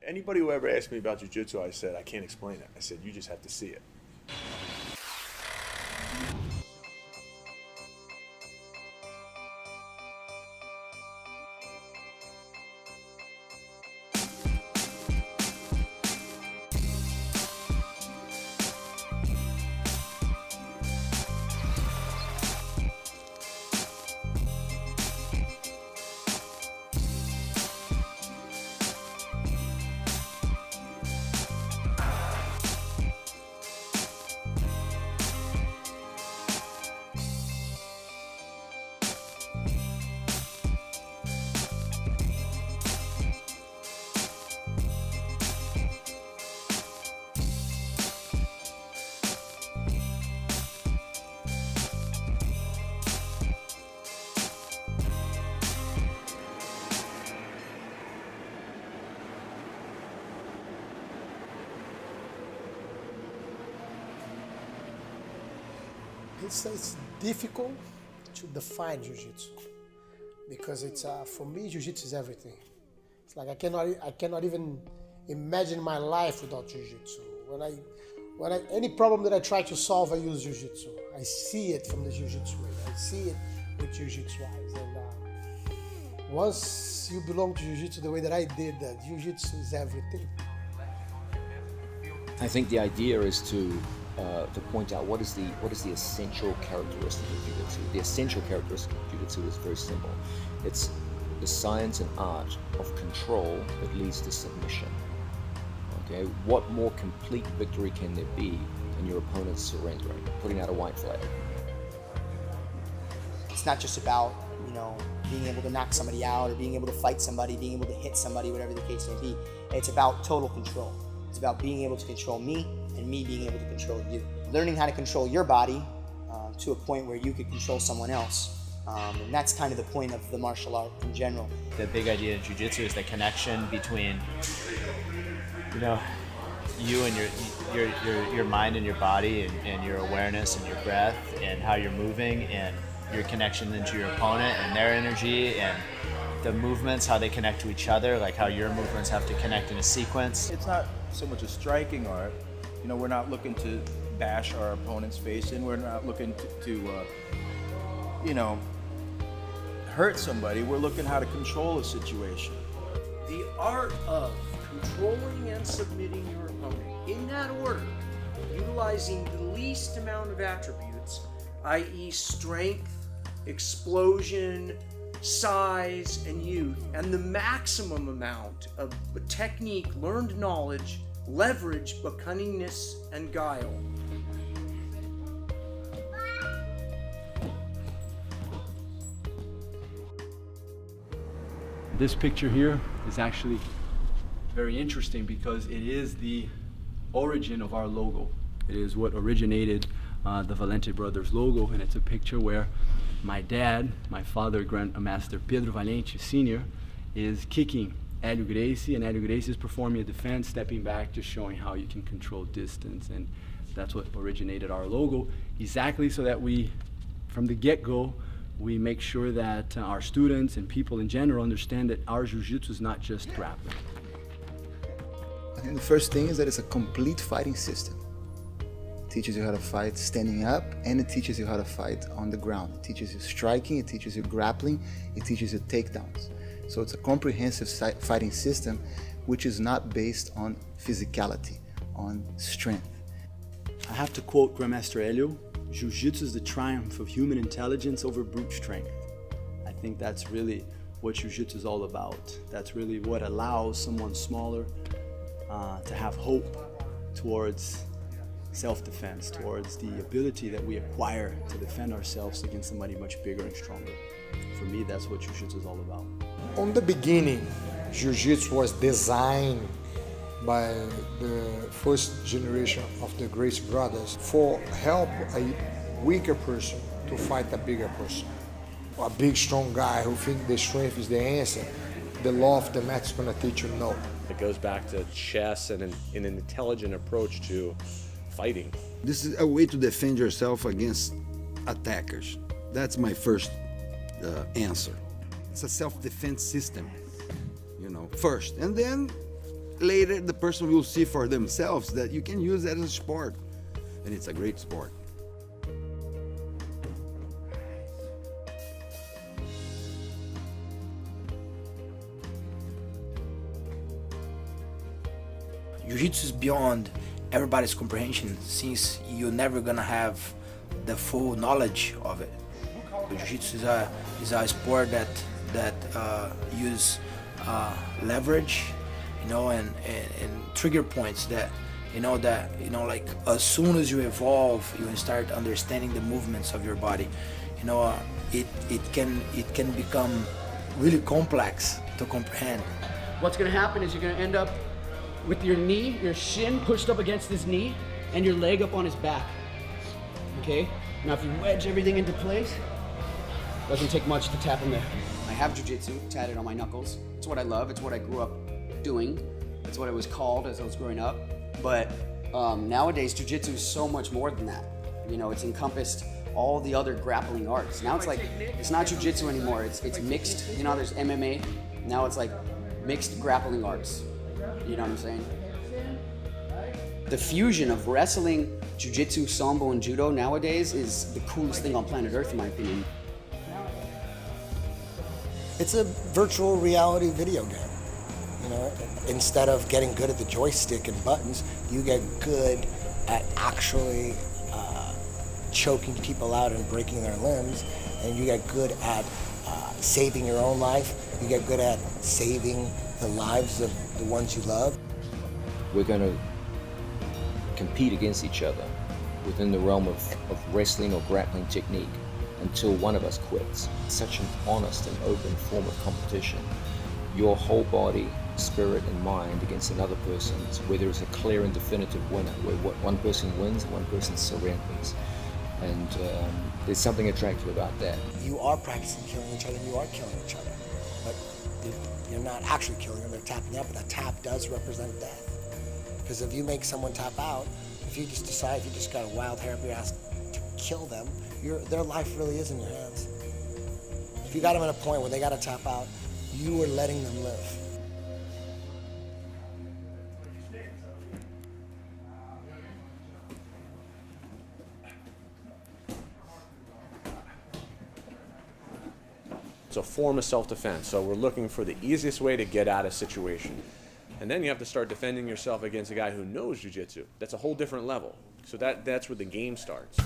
Anybody who ever asked me about jiu-jitsu, I said, I can't explain it. I said, you just have to see it. It's difficult to define Jiu-Jitsu because it's for me Jiu-Jitsu is everything. It's like I cannot even imagine my life without Jiu-Jitsu. When any problem that I try to solve, I use Jiu-Jitsu. I see it from the Jiu-Jitsu way. I see it with Jiu-Jitsu eyes. And once you belong to Jiu-Jitsu the way that I did, that Jiu-Jitsu is everything. I think the idea is to point out what is the essential characteristic of Jiu-Jitsu. The essential characteristic of Jiu-Jitsu is very simple. It's the science and art of control that leads to submission. Okay, what more complete victory can there be than your opponent surrendering, putting out a white flag? It's not just about, being able to knock somebody out or being able to fight somebody, being able to hit somebody, whatever the case may be. It's about total control. It's about being able to control me and me being able to control you. Learning how to control your body to a point where you could control someone else. And that's kind of the point of the martial art in general. The big idea in Jiu-Jitsu is the connection between, you and your mind and your body and your awareness and your breath and how you're moving and your connection into your opponent and their energy and the movements, how they connect to each other, like how your movements have to connect in a sequence. It's not so much a striking art. We're not looking to bash our opponent's face in. We're not looking to hurt somebody. We're looking how to control a situation. The art of controlling and submitting your opponent in that order, utilizing the least amount of attributes, i.e. strength, explosion, size, and youth, and the maximum amount of technique, learned knowledge, leverage, but cunningness and guile. This picture here is actually very interesting because it is the origin of our logo. It is what originated the Valente Brothers logo, and it's a picture where my dad, my father, Grandmaster Pedro Valente Sr., is kicking Hélio Gracie, and Hélio Gracie is performing a defense, stepping back, just showing how you can control distance, and that's what originated our logo, exactly so that we, from the get-go, we make sure that our students and people in general understand that our Jiu-Jitsu is not just grappling. I think the first thing is that it's a complete fighting system. It teaches you how to fight standing up, and it teaches you how to fight on the ground. It teaches you striking, it teaches you grappling, it teaches you takedowns. So it's a comprehensive fighting system which is not based on physicality, on strength. I have to quote Grandmaster Hélio, Jiu-Jitsu is the triumph of human intelligence over brute strength. I think that's really what Jiu-Jitsu is all about. That's really what allows someone smaller to have hope towards self-defense, towards the ability that we acquire to defend ourselves against somebody much bigger and stronger. For me, that's what Jiu-Jitsu is all about. On the beginning, Jiu-Jitsu was designed by the first generation of the Gracie brothers for help a weaker person to fight a bigger person. A big, strong guy who thinks the strength is the answer. The law of the mat is going to teach you no. It goes back to chess and an intelligent approach to fighting. This is a way to defend yourself against attackers. That's my first answer. It's a self-defense system, first. And then later the person will see for themselves that you can use that as a sport, and it's a great sport. Jiu-Jitsu is beyond everybody's comprehension, since you're never gonna have the full knowledge of it. Jiu-Jitsu is a sport that use leverage, and trigger points that like as soon as you evolve, you start understanding the movements of your body. It can become really complex to comprehend. What's gonna happen is you're gonna end up with your knee, your shin pushed up against his knee, and your leg up on his back. Okay? Now if you wedge everything into place, doesn't take much to tap him there. I have jiu-jitsu tatted on my knuckles. It's what I love, it's what I grew up doing. It's what it was called as I was growing up. But nowadays, jiu-jitsu is so much more than that. It's encompassed all the other grappling arts. Now it's like, it's not jiu-jitsu anymore, it's mixed. There's MMA, now it's like mixed grappling arts. You know what I'm saying? The fusion of wrestling, jiu-jitsu, sambo, and judo nowadays is the coolest thing on planet Earth, in my opinion. It's a virtual reality video game. Instead of getting good at the joystick and buttons, you get good at actually choking people out and breaking their limbs, and you get good at saving your own life. You get good at saving the lives of the ones you love. We're going to compete against each other within the realm of wrestling or grappling technique until one of us quits. It's such an honest and open form of competition. Your whole body, spirit, and mind against another person's, where there is a clear and definitive winner, where one person wins and one person surrenders. And there's something attractive about that. You are practicing killing each other, and you are killing each other. But you're not actually killing them, they're tapping out, but that tap does represent death. Because if you make someone tap out, if you just decide, if you just got a wild hair up your ass to kill them, their life really is in your hands. If you got them at a point where they got to tap out, you are letting them live. It's a form of self-defense, so we're looking for the easiest way to get out of a situation. And then you have to start defending yourself against a guy who knows jiu-jitsu. That's a whole different level. So that's where the game starts.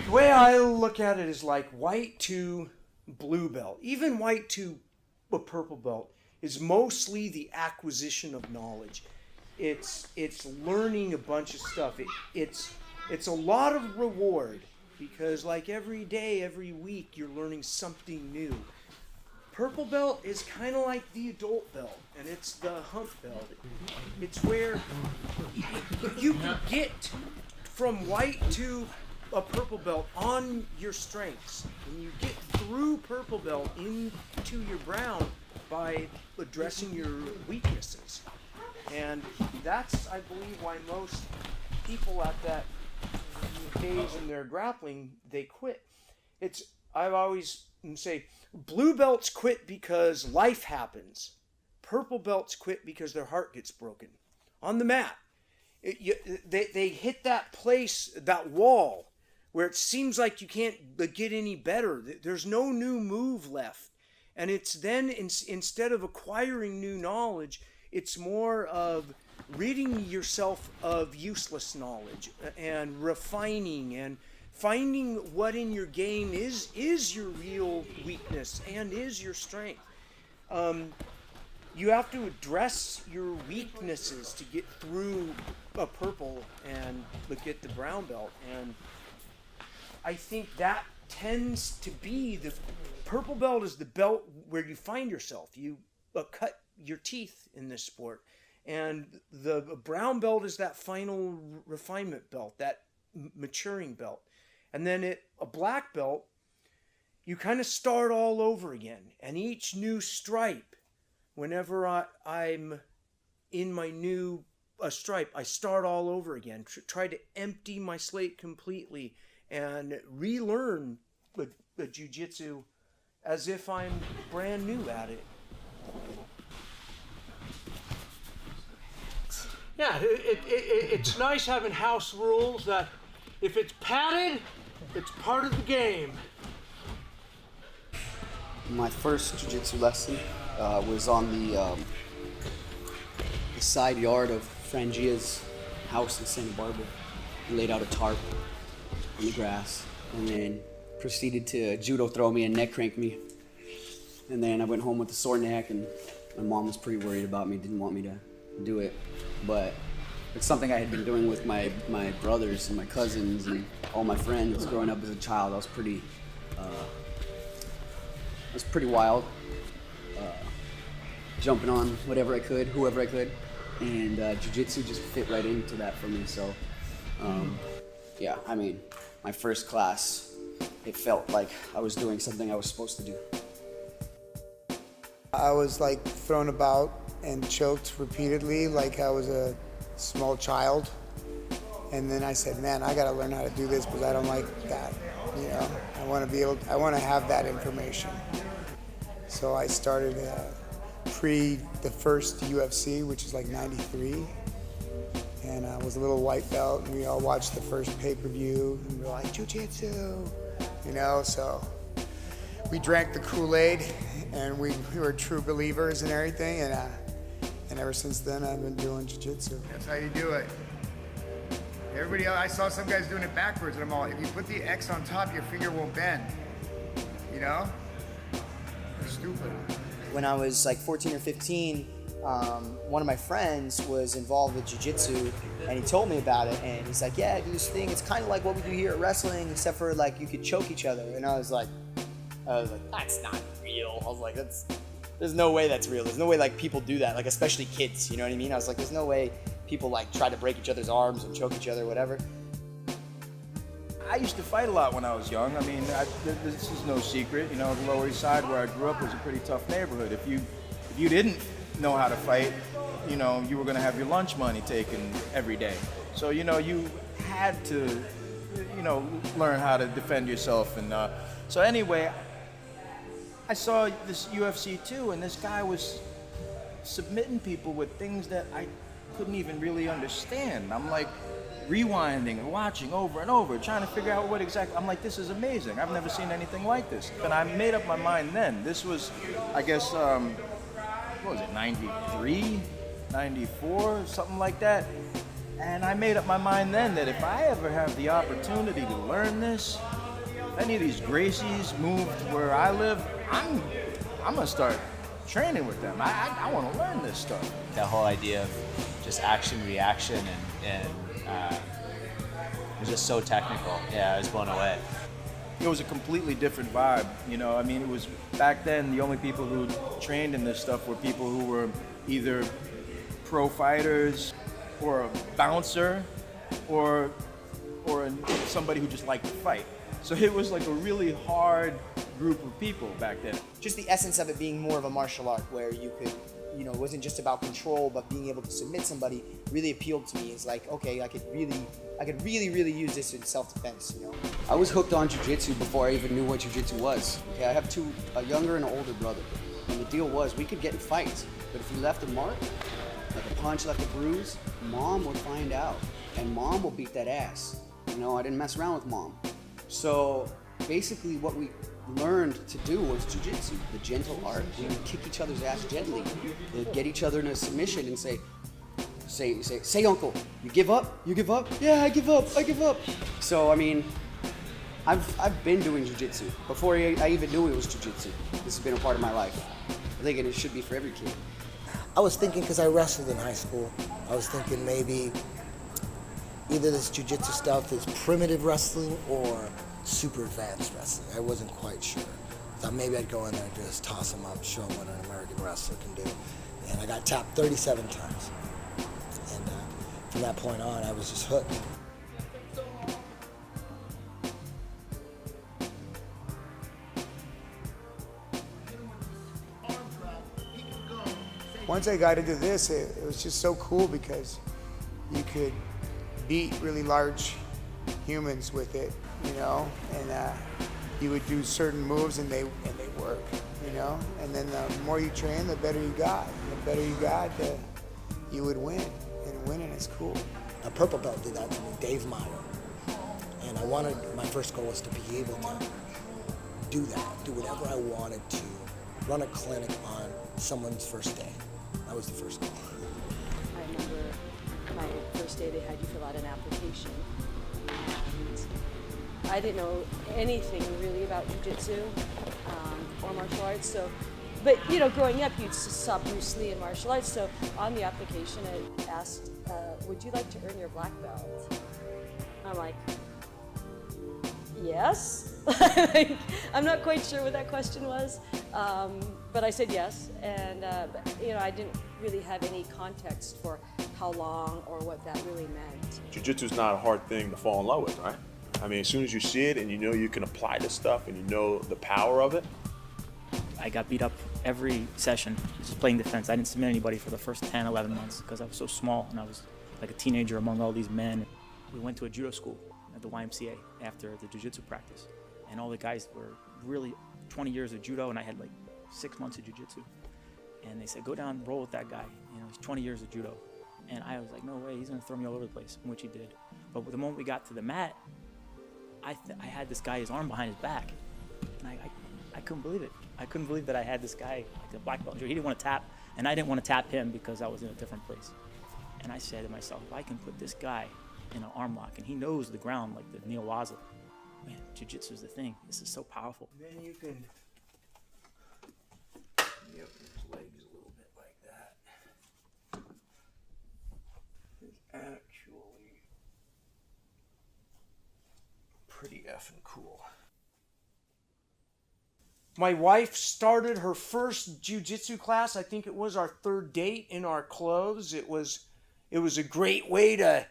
The way I look at it is like white to blue belt. Even white to a purple belt is mostly the acquisition of knowledge. It's learning a bunch of stuff. It's a lot of reward, because like every day, every week, you're learning something new. Purple belt is kind of like the adult belt, and it's the hump belt. It's where you can get from white to a purple belt on your strengths, and you get through purple belt into your brown by addressing your weaknesses. And that's, I believe, why most people at that phase in their grappling, they quit. I've always say, blue belts quit because life happens. Purple belts quit because their heart gets broken on the mat. They hit that place, that wall, where it seems like you can't get any better. There's no new move left. And it's then, instead of acquiring new knowledge, it's more of ridding yourself of useless knowledge and refining and finding what in your game is your real weakness and is your strength. you have to address your weaknesses to get through a purple and get the brown belt. And I think that tends to be the purple belt is the belt where you find yourself. You cut your teeth in this sport. And the brown belt is that final refinement belt, that maturing belt. And then a black belt, you kind of start all over again. And each new stripe, whenever I'm in my new stripe, I start all over again. Try to empty my slate completely and relearn the jiu-jitsu as if I'm brand new at it. Yeah, it's nice having house rules that if it's padded, it's part of the game. My first jiu-jitsu lesson was on the side yard of Frangia's house in Santa Barbara. He laid out a tarp on the grass and then proceeded to judo throw me and neck crank me. And then I went home with a sore neck, and my mom was pretty worried about me, didn't want me to do it. But it's something I had been doing with my brothers and my cousins and all my friends growing up as a child. I was pretty wild, jumping on whatever I could, whoever I could, and jiu-jitsu just fit right into that for me. So, yeah, I mean, my first class, it felt like I was doing something I was supposed to do. I was like thrown about and choked repeatedly like I was a small child. And then I said, man, I gotta learn how to do this because I don't like that. You know, I want to have that information. So I started pre the first UFC, which is like 93. And I was a little white belt, and we all watched the first pay-per-view, and we were like, jiu-jitsu, you know, so we drank the Kool-Aid, and we were true believers and everything, and ever since then, I've been doing jiu-jitsu. That's how you do it. Everybody else, I saw some guys doing it backwards, and I'm all, if you put the X on top, your finger won't bend, you know? It's stupid. When I was like 14 or 15, one of my friends was involved with jiu-jitsu, and he told me about it, and he's like, yeah, I do this thing, it's kind of like what we do here at wrestling, except for like you could choke each other. And I was like, that's not real. I was like, there's no way that's real. There's no way like people do that, like especially kids, you know what I mean? I was like, there's no way people like try to break each other's arms and choke each other, whatever. I used to fight a lot when I was young. I mean, this is no secret. You know, the Lower East Side where I grew up was a pretty tough neighborhood. If you didn't know how to fight, you know, you were going to have your lunch money taken every day. So, you know, you had to, you know, learn how to defend yourself. And so anyway, I saw this UFC too, and this guy was submitting people with things that I couldn't even really understand. I'm like rewinding and watching over and over, trying to figure out what exactly, I'm like, this is amazing. I've never seen anything like this. And I made up my mind then. This was, I guess, what was it, 93, 94, something like that. And I made up my mind then that if I ever have the opportunity to learn this, if any of these Gracies moved where I live, I'm gonna start training with them. I want to learn this stuff. That whole idea of just action, reaction, and it was just so technical. Yeah, I was blown away. It was a completely different vibe, you know. I mean, it was back then the only people who trained in this stuff were people who were either pro fighters or a bouncer or somebody who just liked to fight. So it was like a really hard group of people back then. Just the essence of it being more of a martial art where you could, you know, it wasn't just about control, but being able to submit somebody really appealed to me. It's like, okay, I could really use this in self-defense, you know. I was hooked on jiu-jitsu before I even knew what jiu-jitsu was. Okay, I have a younger and an older brother. And the deal was we could get in fights, but if we left a mark, like a punch, like a bruise, mom would find out. And mom will beat that ass. You know, I didn't mess around with mom. So basically what we learned to do was jiu-jitsu, the gentle art. We would kick each other's ass gently. We'd get each other in a submission and say, uncle, you give up? You give up? Yeah, I give up. So, I mean, I've been doing jiu-jitsu. Before I even knew it was jiu-jitsu. This has been a part of my life. I think it should be for every kid. I was thinking, because I wrestled in high school, I was thinking maybe either this jiu-jitsu stuff is primitive wrestling or super advanced wrestling. I wasn't quite sure. Thought maybe I'd go in there and just toss them up, show them what an American wrestler can do. And I got tapped 37 times. And from that point on, I was just hooked. Once I got into this, it was just so cool because you could beat really large humans with it, you know, and you would do certain moves and they work, you know, and then the more you train, the better you got. And the better you got, you would win, and winning is cool. A purple belt did that to me, Dave Meyer, and my first goal was to be able to do that, do whatever I wanted to, run a clinic on someone's first day. That was the first goal. I remember my first day they had you fill out an application. And I didn't know anything really about jiu-jitsu or martial arts. So, but you know, growing up, you saw Bruce Lee in martial arts. So on the application, it asked, "Would you like to earn your black belt?" I'm like, yes. I'm not quite sure what that question was, but I said yes, and you know, I didn't really have any context for how long or what that really meant. Jiu-jitsu is not a hard thing to fall in love with, right? I mean, as soon as you see it and you know you can apply this stuff and you know the power of it. I got beat up every session just playing defense. I didn't submit anybody for the first 10, 11 months because I was so small and I was like a teenager among all these men. We went to a judo school at the YMCA after the jiu-jitsu practice. And all the guys were really 20 years of judo, and I had like 6 months of jiu-jitsu. And they said, go down and roll with that guy. You know, he's 20 years of judo. And I was like, no way, he's gonna throw me all over the place, which he did. But the moment we got to the mat, I had this guy, his arm behind his back. And I couldn't believe it. I couldn't believe that I had this guy, like a black belt. He didn't want to tap, and I didn't want to tap him because I was in a different place. And I said to myself, if I can put this guy in an arm lock, and he knows the ground like the Neil Waza, man, jiu-jitsu is the thing. This is so powerful. Then you can yep, his legs a little bit like that. It's actually pretty effing cool. My wife started her first jiu-jitsu class. I think it was our third date in our clothes. It was a great way to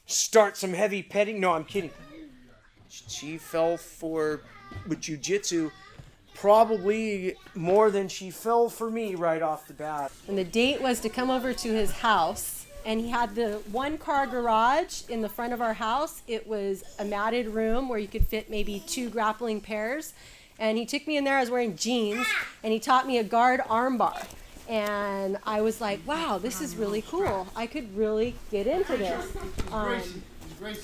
start some heavy petting. No, I'm kidding. She fell for with jiu-jitsu probably more than she fell for me right off the bat. And the date was to come over to his house, and he had the one-car garage in the front of our house. It was a matted room where you could fit maybe 2 grappling pairs. And he took me in there, I was wearing jeans, and he taught me a guard armbar. And I was like, wow, this is really cool. I could really get into this.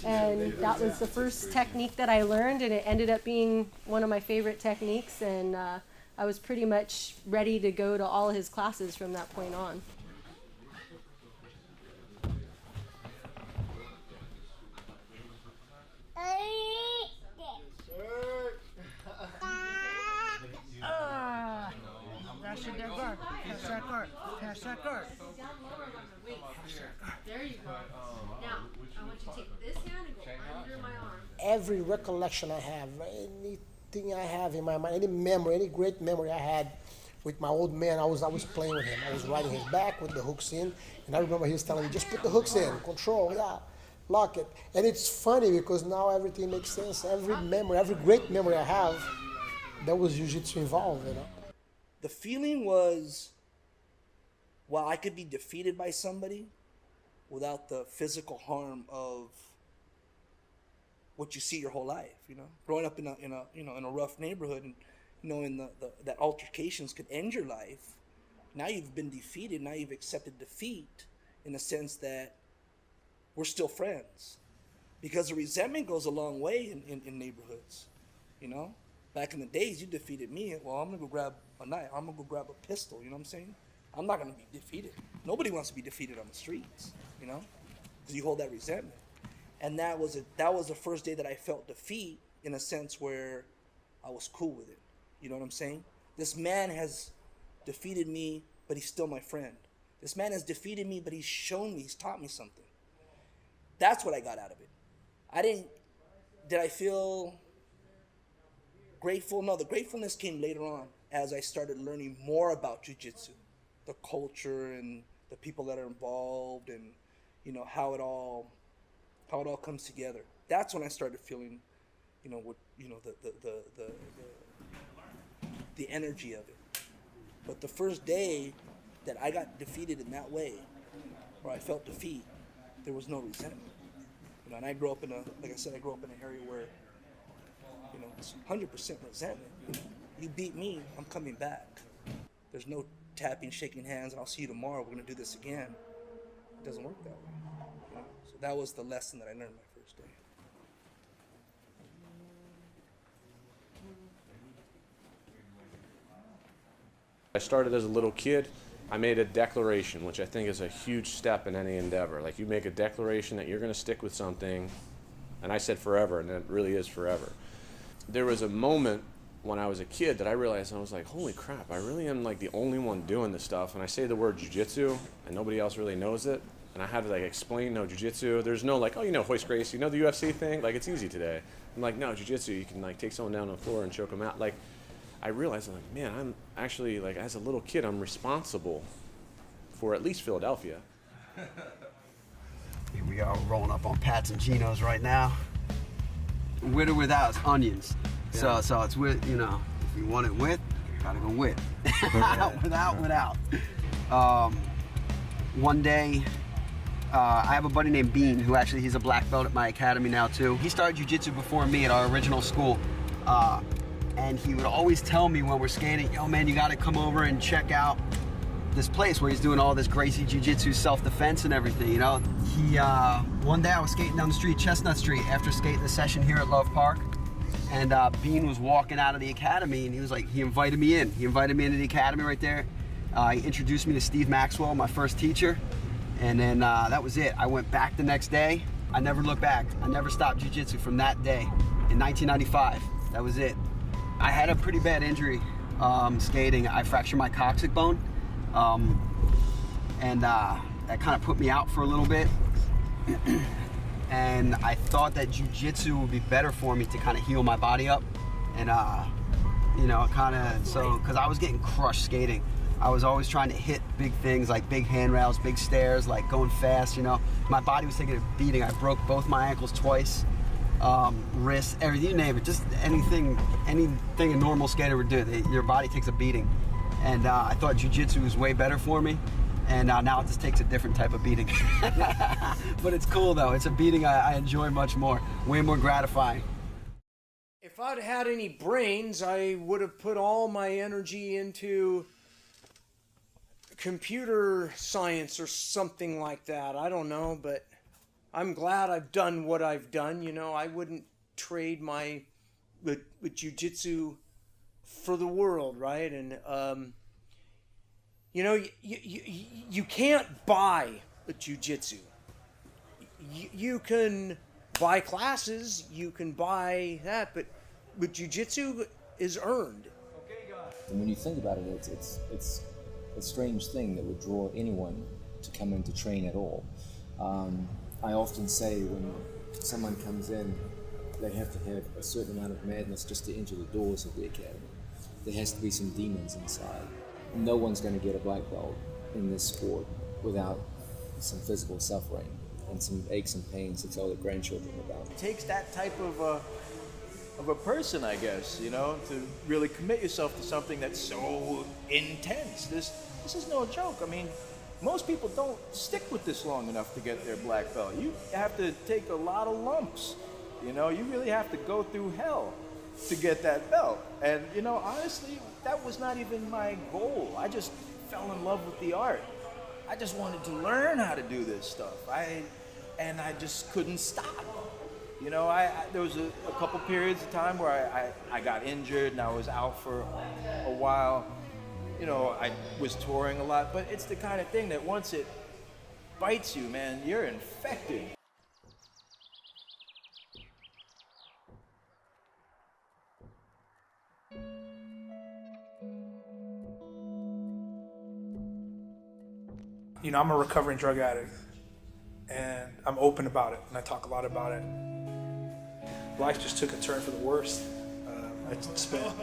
And that was the first technique that I learned, and it ended up being one of my favorite techniques. And I was pretty much ready to go to all his classes from that point on. Pass it that guard. Pass that guard. Pass that guard. There you go. Now, I want you to take this hand and go under my arm. Every recollection I have, anything I have in my mind, any memory, any great memory I had with my old man, I was playing with him. I was riding his back with the hooks in, and I remember he was telling me, just put the hooks in, control, yeah, lock it. And it's funny because now everything makes sense. Every memory, every great memory I have, there was jiu-jitsu involved, you know. The feeling was, while I could be defeated by somebody without the physical harm of what you see your whole life, you know, growing up in a rough neighborhood and knowing that altercations could end your life. Now you've been defeated. Now you've accepted defeat in the sense that we're still friends, because the resentment goes a long way in neighborhoods, you know. Back in the days, you defeated me. Well, I'm gonna go grab a knife. I'm gonna go grab a pistol. You know what I'm saying? I'm not gonna be defeated. Nobody wants to be defeated on the streets, you know, because you hold that resentment. And that was the first day that I felt defeat in a sense where I was cool with it. You know what I'm saying? This man has defeated me, but he's still my friend. This man has defeated me, but he's shown me, he's taught me something. That's what I got out of it. Did I feel grateful? No, the gratefulness came later on as I started learning more about jiu-jitsu, the culture and the people that are involved, and you know how it all comes together. That's when I started feeling, you know, what you know the energy of it. But the first day that I got defeated in that way, or I felt defeat, there was no resentment. You know, and I grew up in like I said, I grew up in an area where, you know, it's 100% resentment. You beat me, I'm coming back. There's no tapping, shaking hands, and I'll see you tomorrow, we're gonna do this again. It doesn't work that way. You know? So that was the lesson that I learned my first day. I started as a little kid. I made a declaration, which I think is a huge step in any endeavor. Like, you make a declaration that you're going to stick with something, and I said forever, and it really is forever. There was a moment when I was a kid that I realized, I was like, holy crap, I really am like the only one doing this stuff. And I say the word jiu-jitsu, and nobody else really knows it. And I had to like explain, no, jiu-jitsu. There's no like, oh, you know, hoist Gracie, you know the UFC thing? Like, it's easy today. I'm like, no, jiu-jitsu, you can like take someone down on the floor and choke them out. Like, I realized, I'm like, man, I'm actually, like, as a little kid, I'm responsible for at least Philadelphia. Here we are rolling up on Pat's and Gino's right now. With or without onions. Yeah. So it's with, you know, if you want it with, you gotta go with. without. One day, I have a buddy named Bean, who actually, he's a black belt at my academy now too. He started jiu-jitsu before me at our original school. And he would always tell me when we're skating, yo man, you gotta come over and check out this place where he's doing all this Gracie Jiu-Jitsu self-defense and everything, you know? One day I was skating down the street, Chestnut Street, after skating the session here at Love Park. And Bean was walking out of the academy, and he was like, he invited me in. He invited me into the academy right there. He introduced me to Steve Maxwell, my first teacher. And then that was it. I went back the next day. I never looked back. I never stopped Jiu-Jitsu from that day in 1995. That was it. I had a pretty bad injury skating. I fractured my coccyx bone, and that kind of put me out for a little bit. And I thought that jiu-jitsu would be better for me to kind of heal my body up, and you know, because I was getting crushed skating. I was always trying to hit big things like big handrails, big stairs, like going fast. You know, my body was taking a beating. I broke both my ankles twice. Wrists, everything, you name it, just anything a normal skater would do. Your body takes a beating. And I thought jiu-jitsu was way better for me, and now it just takes a different type of beating. But it's cool though, it's a beating I enjoy much more, way more gratifying. If I'd had any brains, I would have put all my energy into computer science or something like that. I don't know, but I'm glad I've done what I've done. You know, I wouldn't trade my with jiu-jitsu for the world, right? And you know, you can't buy a jiu-jitsu. You can buy classes, you can buy that, but jiu-jitsu is earned. And when you think about it, it's a strange thing that would draw anyone to come in to train at all. I often say when someone comes in, they have to have a certain amount of madness just to enter the doors of the academy. There has to be some demons inside. No one's going to get a black belt in this sport without some physical suffering and some aches and pains to tell their grandchildren about. It takes that type of a person, I guess, you know, to really commit yourself to something that's so intense. This is no joke. I mean, most people don't stick with this long enough to get their black belt. You have to take a lot of lumps. You know, you really have to go through hell to get that belt. And, you know, honestly, that was not even my goal. I just fell in love with the art. I just wanted to learn how to do this stuff. And I just couldn't stop. You know, there was a couple periods of time where I got injured and I was out for a while. You know, I was touring a lot, but it's the kind of thing that once it bites you, man, you're infected. I'm a recovering drug addict, and I'm open about it, and I talk a lot about it. Life just took a turn for the worst. I spent,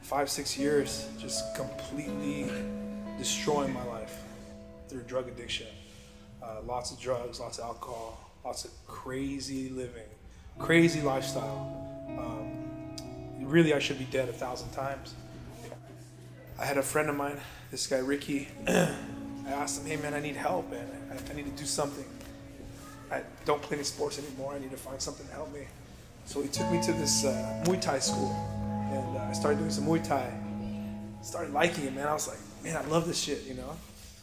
5-6 years just completely destroying my life through drug addiction. Lots of drugs, lots of alcohol, lots of crazy living, crazy lifestyle. Really, I should be dead 1,000 times. I had a friend of mine, this guy Ricky. I asked him, hey man, I need help, man. I need to do something. I don't play any sports anymore. I need to find something to help me. So he took me to this Muay Thai school, and I started doing some Muay Thai. Started liking it, man. I was like, man, I love this shit,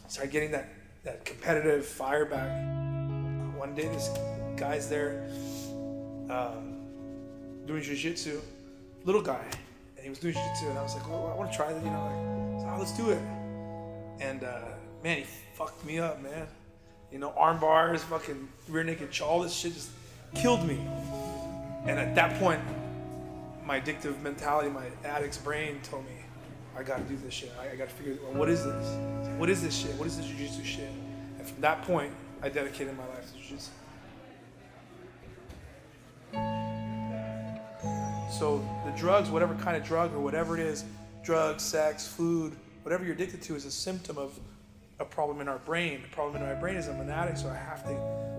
Started getting that competitive fire back. One day, this guy's there doing jiu-jitsu, little guy, and he was doing jiu-jitsu, and I was like, well, I want to try that, so let's do it. And man, he fucked me up, man. Arm bars, fucking rear naked chow, all this shit just killed me. And at that point, my addictive mentality, my addict's brain told me, I gotta do this shit. I gotta figure out, what is this? What is this shit? What is this jiu-jitsu shit? And from that point, I dedicated my life to jiu-jitsu. So the drugs, whatever kind of drug or whatever it is, drugs, sex, food, whatever you're addicted to is a symptom of a problem in our brain. The problem in my brain is I'm an addict, so I have to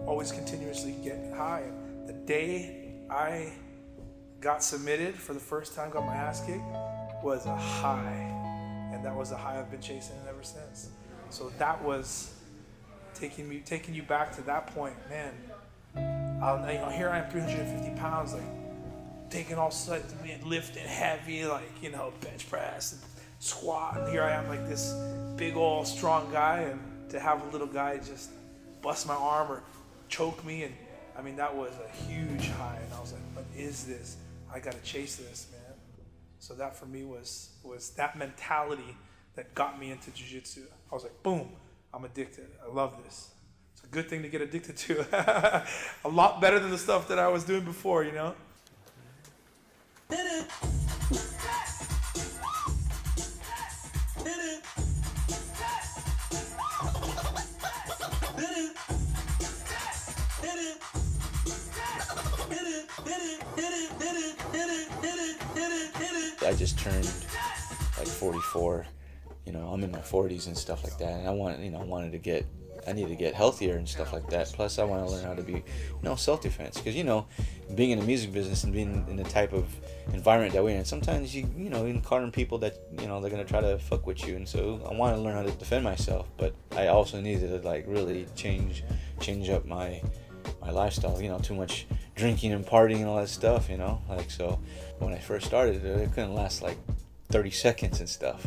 always continuously get high. The day I got submitted for the first time, got my ass kicked, was a high. And that was the high I've been chasing ever since. So that was taking you back to that point, man. Here I am, 350 pounds, like taking all sorts of lifting heavy, bench press and squat. And here I am, like this big old strong guy, and to have a little guy just bust my arm or choke me, and that was a huge high. And I was like, what is this? I gotta chase this, man. So that for me was that mentality that got me into jiu-jitsu. I was like, boom, I'm addicted. I love this. It's a good thing to get addicted to. A lot better than the stuff that I was doing before, I just turned like 44, I'm in my 40s and stuff like that, and I need to get healthier and stuff like that. Plus I want to learn how to be, self-defense, because being in the music business and being in the type of environment that we're in, sometimes you encounter people that they're gonna try to fuck with you, and so I want to learn how to defend myself, but I also needed to really change up my lifestyle. Too much drinking and partying and all that stuff, so when I first started, it couldn't last like 30 seconds and stuff.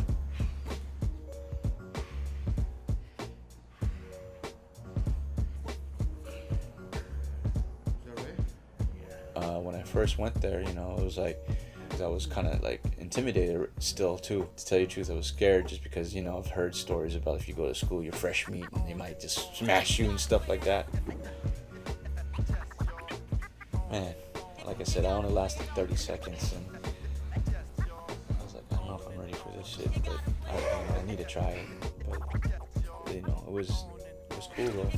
When I first went there, it was like, I was kind of like intimidated still too. To tell you the truth, I was scared just because, I've heard stories about if you go to school, you're fresh meat and they might just smash you and stuff like that. Man, like I said, I only lasted 30 seconds, and I was like, I don't know if I'm ready for this shit, but I need to try it. But it was cool though.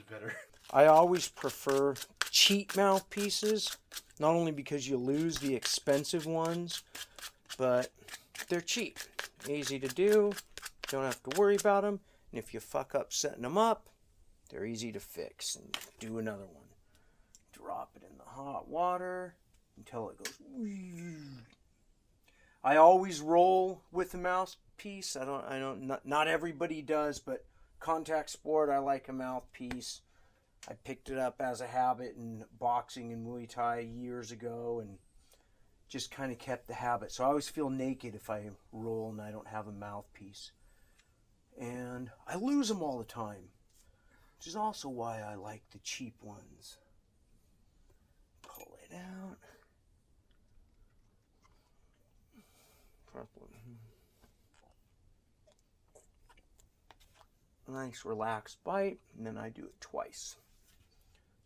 Better. I always prefer cheap mouthpieces, not only because you lose the expensive ones, but they're cheap, easy to do, don't have to worry about them, and if you fuck up setting them up, they're easy to fix and do another one. Drop it in the hot water until it goes. I always roll with the mouthpiece. Not everybody does, but contact sport, I like a mouthpiece. I picked it up as a habit in boxing and Muay Thai years ago, and just kind of kept the habit. So I always feel naked if I roll and I don't have a mouthpiece. and I lose them all the time, which is also why I like the cheap ones. Pull it out. Nice relaxed bite, and then I do it twice.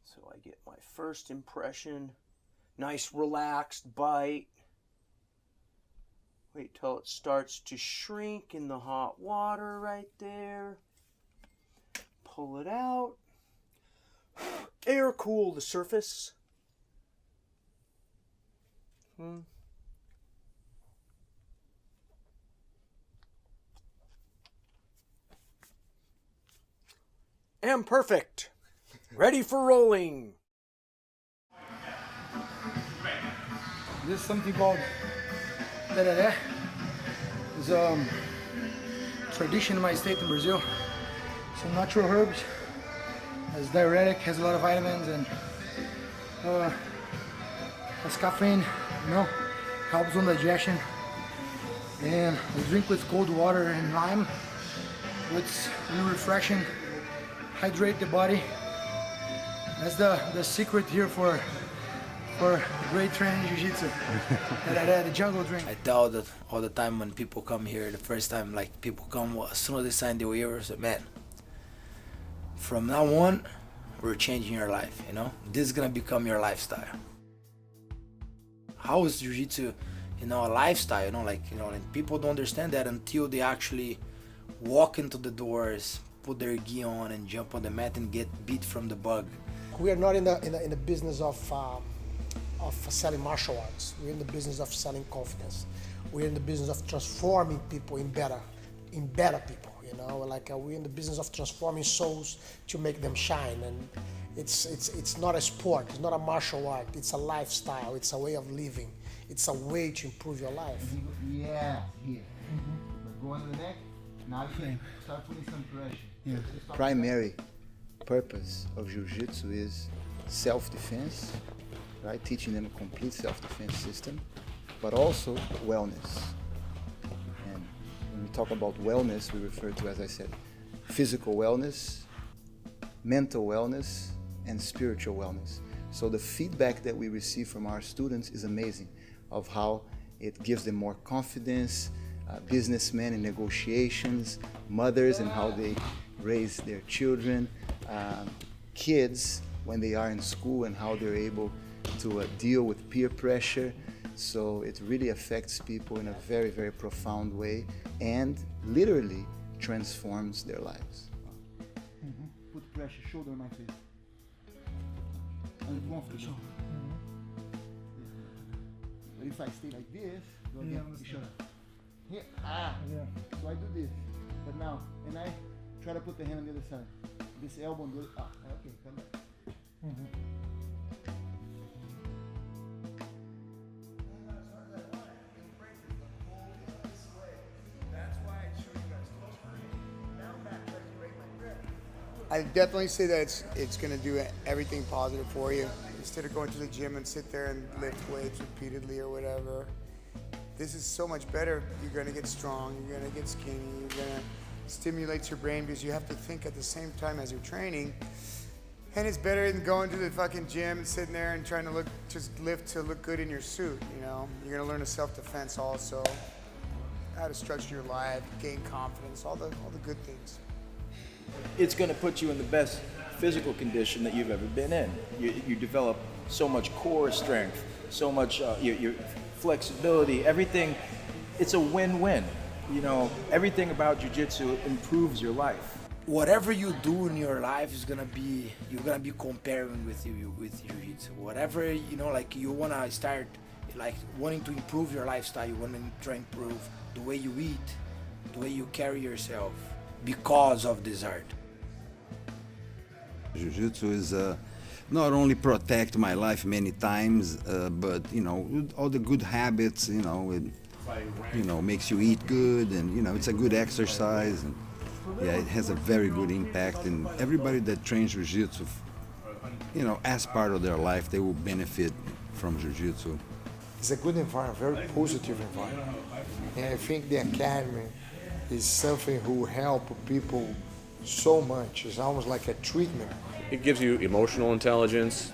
So I get my first impression, nice relaxed bite. Wait till it starts to shrink in the hot water right there. Pull it out. Air cool the surface. And perfect. Ready for rolling. This is something called tereré. It's a tradition in my state in Brazil. Some natural herbs. It's diuretic, has a lot of vitamins, and has caffeine, you know, helps on digestion. And I drink with cold water and lime. It's really refreshing, hydrate the body. That's the secret here for great training jiu-jitsu. The jungle drink. I tell that all the time when people come here, the first time, like, people come, as soon as they sign the waiver, I say, man, from now on, we're changing your life, you know? This is gonna become your lifestyle. How is jiu-jitsu, you know, a lifestyle, you know, like, you know, and people don't understand that until they actually walk into the doors, put their gi on and jump on the mat and get beat from the bug. We are not in the business of selling martial arts. We're in the business of selling confidence. We're in the business of transforming people in better people. You know, like we're in the business of transforming souls to make them shine. And it's not a sport. It's not a martial art. It's a lifestyle. It's a way of living. It's a way to improve your life. Yeah, here. But go on the neck. Now you can start putting some pressure. Yeah. Primary purpose of Jiu-Jitsu is self-defense, right? Teaching them a complete self-defense system, but also wellness. And when we talk about wellness, we refer to, as I said, physical wellness, mental wellness, and spiritual wellness. So the feedback that we receive from our students is amazing, of how it gives them more confidence, businessmen in negotiations, mothers and how they raise their children, kids when they are in school and how they're able to deal with peer pressure. So it really affects people in a very, very profound way and literally transforms their lives. Put pressure, shoulder on my face. Uncomfortable. But if I stay like this, go again. Here. So I do this. But now, and I try to put the hand on the other side. This elbow on the other. Okay, come back. I definitely say that it's going to do everything positive for you. Instead of going to the gym and sit there and lift weights repeatedly or whatever, this is so much better. You're going to get strong, you're going to get skinny, you're going to stimulate your brain because you have to think at the same time as you're training. And it's better than going to the fucking gym and sitting there and trying to just lift to look good in your suit, you know? You're going to learn a self-defense also, how to structure your life, gain confidence, all the good things. It's going to put you in the best physical condition that you've ever been in. You develop so much core strength, so much your flexibility, everything. It's a win-win. You know, everything about jiu-jitsu improves your life. Whatever you do in your life is gonna be, you're gonna be comparing with jiu-jitsu. Whatever, you know, like you wanna start like wanting to improve your lifestyle, you wanna try and improve the way you eat, the way you carry yourself, because of this art. Jiu-Jitsu is not only protect my life many times, but you know, all the good habits, you know, it makes you eat good, and you know, it's a good exercise, and yeah, it has a very good impact. And everybody that trains Jiu-Jitsu, you know, as part of their life, they will benefit from Jiu-Jitsu. It's a good environment, very positive environment. And I think the academy is something who help people so much. It's almost like a treatment. It gives you emotional intelligence,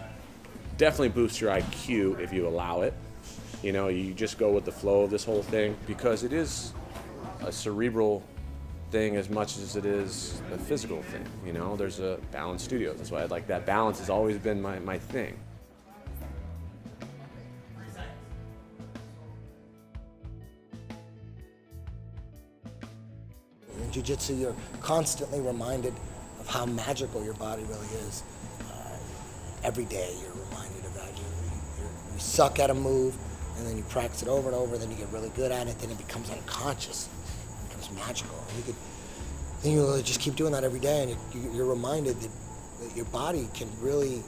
definitely boosts your IQ if you allow it. You know, you just go with the flow of this whole thing because it is a cerebral thing as much as it is a physical thing. You know, there's a balance studio. That's why I like that balance has always been my thing. In Jiu-Jitsu, you're constantly reminded of how magical your body really is. Every day you're reminded of that. You suck at a move, and then you practice it over and over, then you get really good at it, then it becomes unconscious, it becomes magical. Then you just keep doing that every day, and you're reminded that your body can really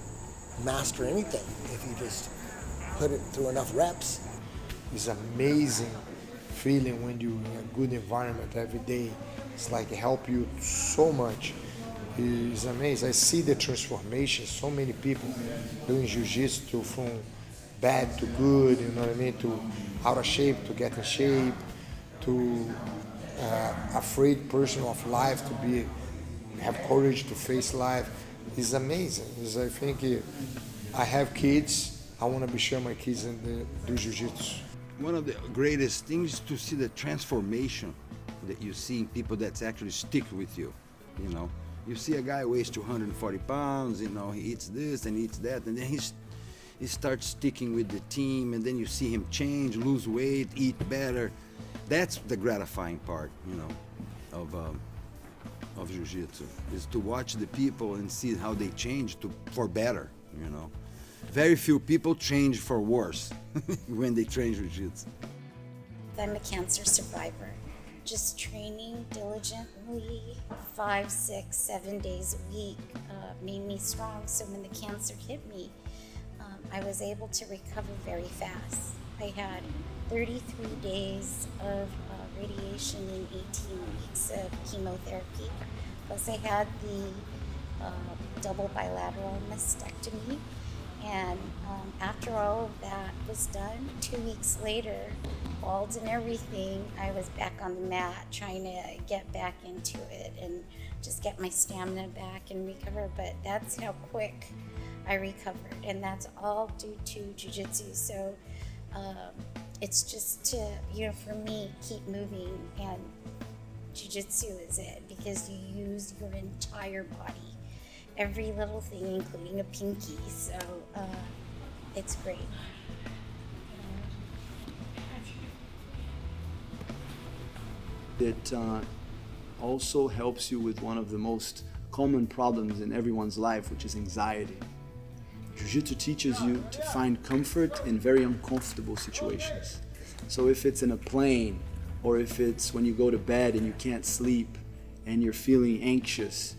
master anything if you just put it through enough reps. It's amazing feeling when you're in a good environment every day. It's like it help you so much. It's amazing. I see the transformation. So many people doing jiu-jitsu from bad to good, you know what I mean, to out of shape to get in shape, to afraid person of life to have courage to face life. It's amazing. I think I have kids. I want to be sure my kids do jiu-jitsu. One of the greatest things is to see the transformation that you see in people that actually stick with you. You know, you see a guy weighs 240 pounds, you know, he eats this and eats that, and then he starts sticking with the team, and then you see him change, lose weight, eat better. That's the gratifying part, you know, of jiu-jitsu, is to watch the people and see how they change for better, you know. Very few people change for worse when they train jiu-jitsu. I'm a cancer survivor. Just training diligently 5, 6, 7 days a week made me strong. So when the cancer hit me, I was able to recover very fast. I had 33 days of radiation and 18 weeks of chemotherapy. Plus I had the double bilateral mastectomy. And after all of that was done, 2 weeks later, bald and everything, I was back on the mat trying to get back into it and just get my stamina back and recover. But that's how quick I recovered, and that's all due to jiu-jitsu. So it's just to, you know, for me, keep moving, and jiu-jitsu is it, because you use your entire body. Every little thing, including a pinky, so it's great. It also helps you with one of the most common problems in everyone's life, which is anxiety. Jiu-Jitsu teaches you to find comfort in very uncomfortable situations. So if it's in a plane, or if it's when you go to bed and you can't sleep and you're feeling anxious,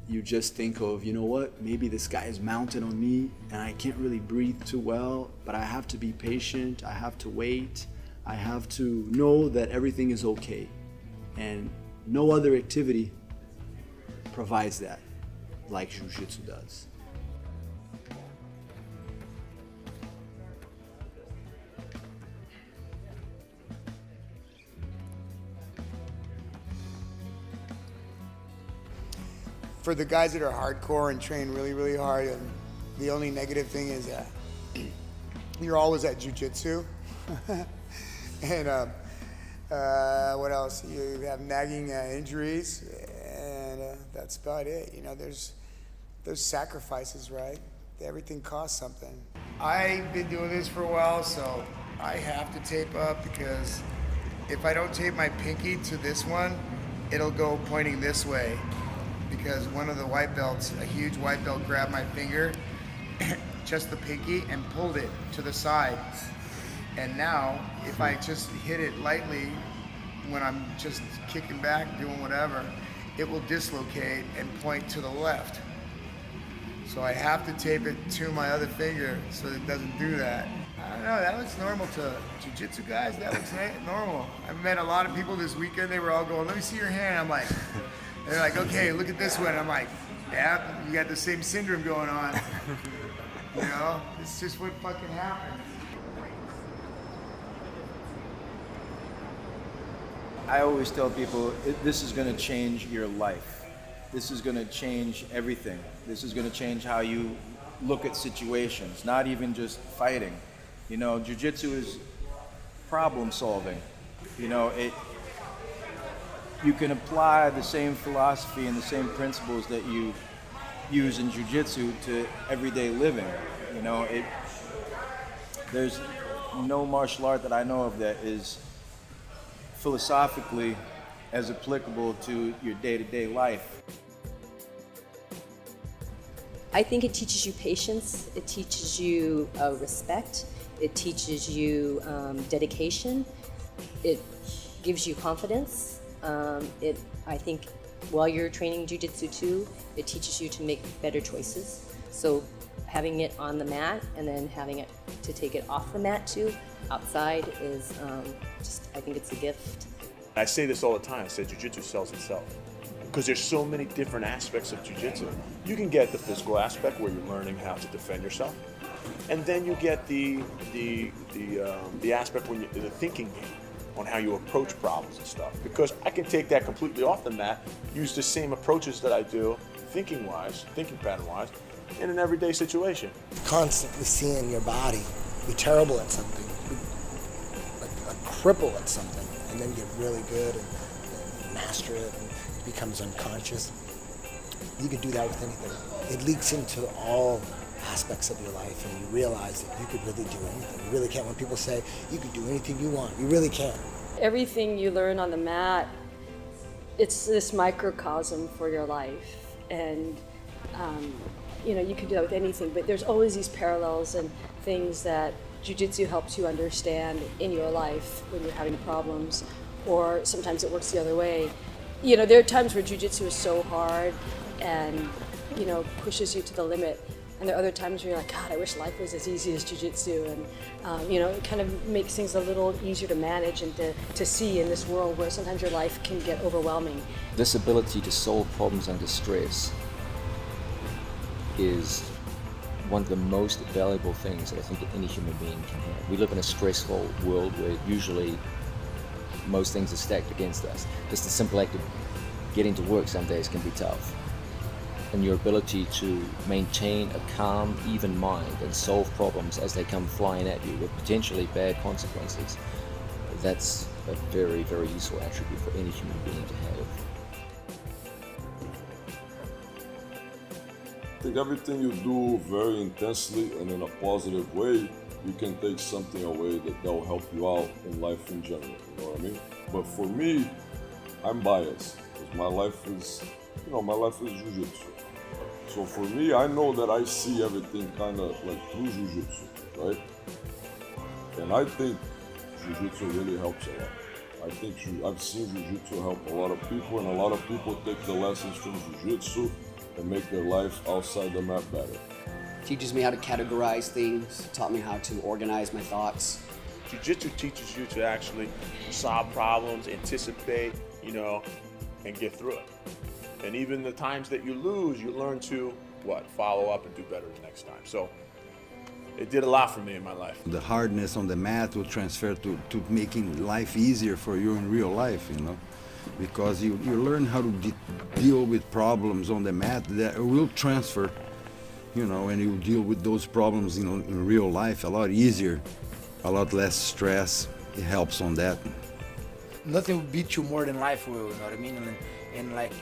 you just think of, you know what, maybe this guy is mounted on me and I can't really breathe too well, but I have to be patient, I have to wait, I have to know that everything is okay. And no other activity provides that like Jiu-Jitsu does. For the guys that are hardcore and train really, really hard, and the only negative thing is that you're always at jiu-jitsu. And what else? You have nagging injuries, and that's about it. You know, there's sacrifices, right? Everything costs something. I've been doing this for a while, so I have to tape up, because if I don't tape my pinky to this one, it'll go pointing this way. Because one of the white belts, a huge white belt, grabbed my finger, just the pinky, and pulled it to the side. And now, if I just hit it lightly, when I'm just kicking back, doing whatever, it will dislocate and point to the left. So I have to tape it to my other finger so it doesn't do that. I don't know, that looks normal to jiu-jitsu guys, that looks normal. I've met a lot of people this weekend, they were all going, let me see your hand. I'm like, they're like, okay, look at this one. I'm like, yeah, you got the same syndrome going on. You know, it's just what fucking happened. I always tell people, this is going to change your life. This is going to change everything. This is going to change how you look at situations, not even just fighting. You know, jiu-jitsu is problem solving. You know, you can apply the same philosophy and the same principles that you use in jiu-jitsu to everyday living. You know, there's no martial art that I know of that is philosophically as applicable to your day-to-day life. I think it teaches you patience, it teaches you respect, it teaches you dedication, it gives you confidence. I think while you're training jiu-jitsu too, it teaches you to make better choices. So having it on the mat and then having it to take it off the mat too, outside is I think it's a gift. I say this all the time, I say jiu-jitsu sells itself. Because there's so many different aspects of jiu-jitsu. You can get the physical aspect where you're learning how to defend yourself. And then you get the aspect when the thinking game on how you approach problems and stuff. Because I can take that completely off the mat, use the same approaches that I do, thinking pattern-wise, in an everyday situation. Constantly seeing your body be terrible at something, be a cripple at something, and then get really good and master it and it becomes unconscious. You can do that with anything. It leaks into all aspects of your life and you realize that you could really do anything. You really can. When people say you can do anything you want, you really can. Everything you learn on the mat, it's this microcosm for your life. And you know, you can do that with anything, but there's always these parallels and things that jiu-jitsu helps you understand in your life when you're having problems, or sometimes it works the other way. You know, there are times where jiu-jitsu is so hard and, you know, pushes you to the limit. And there are other times where you're like, God, I wish life was as easy as jiu-jitsu. And, you know, it kind of makes things a little easier to manage and to see in this world where sometimes your life can get overwhelming. This ability to solve problems under stress is one of the most valuable things that I think that any human being can have. We live in a stressful world where usually most things are stacked against us. Just the simple act of getting to work some days can be tough. And your ability to maintain a calm, even mind and solve problems as they come flying at you with potentially bad consequences, that's a very, very useful attribute for any human being to have. I think everything you do very intensely and in a positive way, you can take something away that will help you out in life in general, you know what I mean? But for me, I'm biased, because my life is jiu-jitsu. So for me, I know that I see everything kind of like through jiu-jitsu, right? And I think jiu-jitsu really helps a lot. I think I've seen jiu-jitsu help a lot of people, and a lot of people take the lessons from jiu-jitsu and make their life outside the mat better. Teaches me how to categorize things, taught me how to organize my thoughts. Jiu-jitsu teaches you to actually solve problems, anticipate, you know, and get through it. And even the times that you lose, you learn to, follow up and do better the next time. So it did a lot for me in my life. The hardness on the mat will transfer to making life easier for you in real life, you know, because you learn how to deal with problems on the mat that will transfer, you know, and you deal with those problems, you know, in real life a lot easier, a lot less stress. It helps on that. Nothing will beat you more than life will, you know what I mean? And like,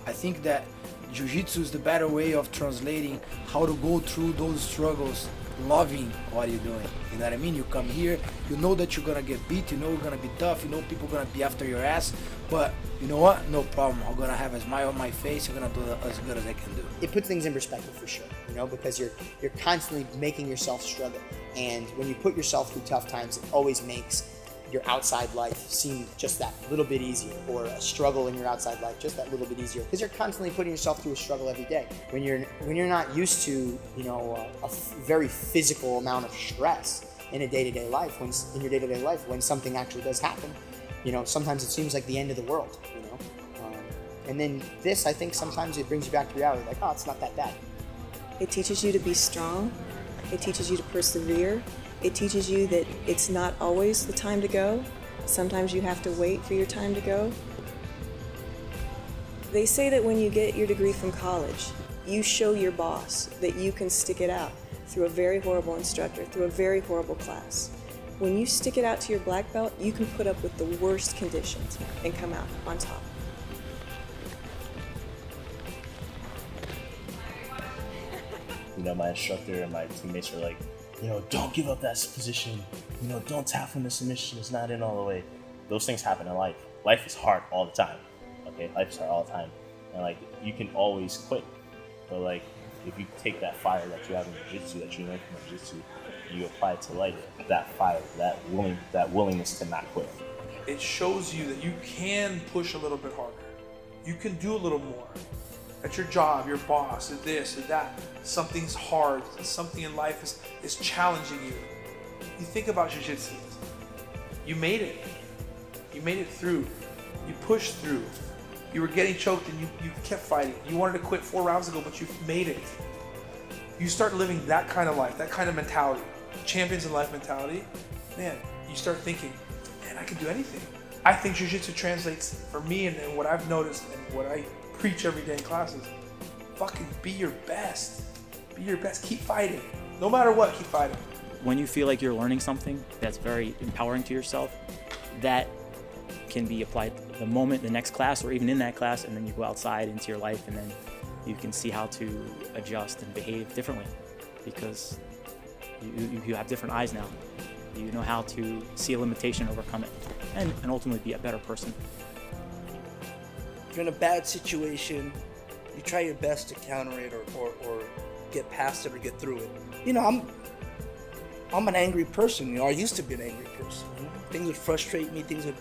I think that jiu-jitsu is the better way of translating how to go through those struggles, loving what you're doing. You know what I mean? You come here, you know that you're gonna get beat, you know you're gonna be tough, you know people are gonna be after your ass, but you know what? No problem. I'm gonna have a smile on my face, I'm gonna do as good as I can do. It puts things in perspective for sure, you know, because you're constantly making yourself struggle. And when you put yourself through tough times, it always makes your outside life seem just that little bit easier, or a struggle in your outside life just that little bit easier, because you're constantly putting yourself through a struggle every day. When you're not used to, you know, a very physical amount of stress in a day-to-day life, when something actually does happen, you know, sometimes it seems like the end of the world, you know. And then this, I think sometimes it brings you back to reality, like, oh, it's not that bad. It teaches you to be strong. It teaches you to persevere. It teaches you that it's not always the time to go. Sometimes you have to wait for your time to go. They say that when you get your degree from college, you show your boss that you can stick it out through a very horrible instructor, through a very horrible class. When you stick it out to your black belt, you can put up with the worst conditions and come out on top. You know, my instructor and my teammates are like, you know, don't give up that position. You know, don't tap when the submission is not in all the way. Those things happen in life. Life is hard all the time. Okay, life is hard all the time. And like, you can always quit. But like, if you take that fire that you have in Jiu-Jitsu, that you learn from Jiu-Jitsu, and you apply it to life, that fire, that willingness to not quit. It shows you that you can push a little bit harder. You can do a little more. At your job, your boss, or this or that. Something's hard. Something in life is challenging you. You think about Jiu-Jitsu. You made it. You made it through. You pushed through. You were getting choked and you kept fighting. You wanted to quit 4 rounds ago, but you've made it. You start living that kind of life, that kind of mentality, champions in life mentality, man, you start thinking, man, I can do anything. I think Jiu-Jitsu translates for me and what I've noticed and what I preach every day in classes. Fucking be your best. Be your best. Keep fighting. No matter what, keep fighting. When you feel like you're learning something that's very empowering to yourself, that can be applied the next class, or even in that class, and then you go outside into your life, and then you can see how to adjust and behave differently, because you have different eyes now. You know how to see a limitation, overcome it, and ultimately be a better person. If you're in a bad situation, you try your best to counter it or get past it or get through it. You know, I'm an angry person. You know, I used to be an angry person. You know? Things would frustrate me. Things would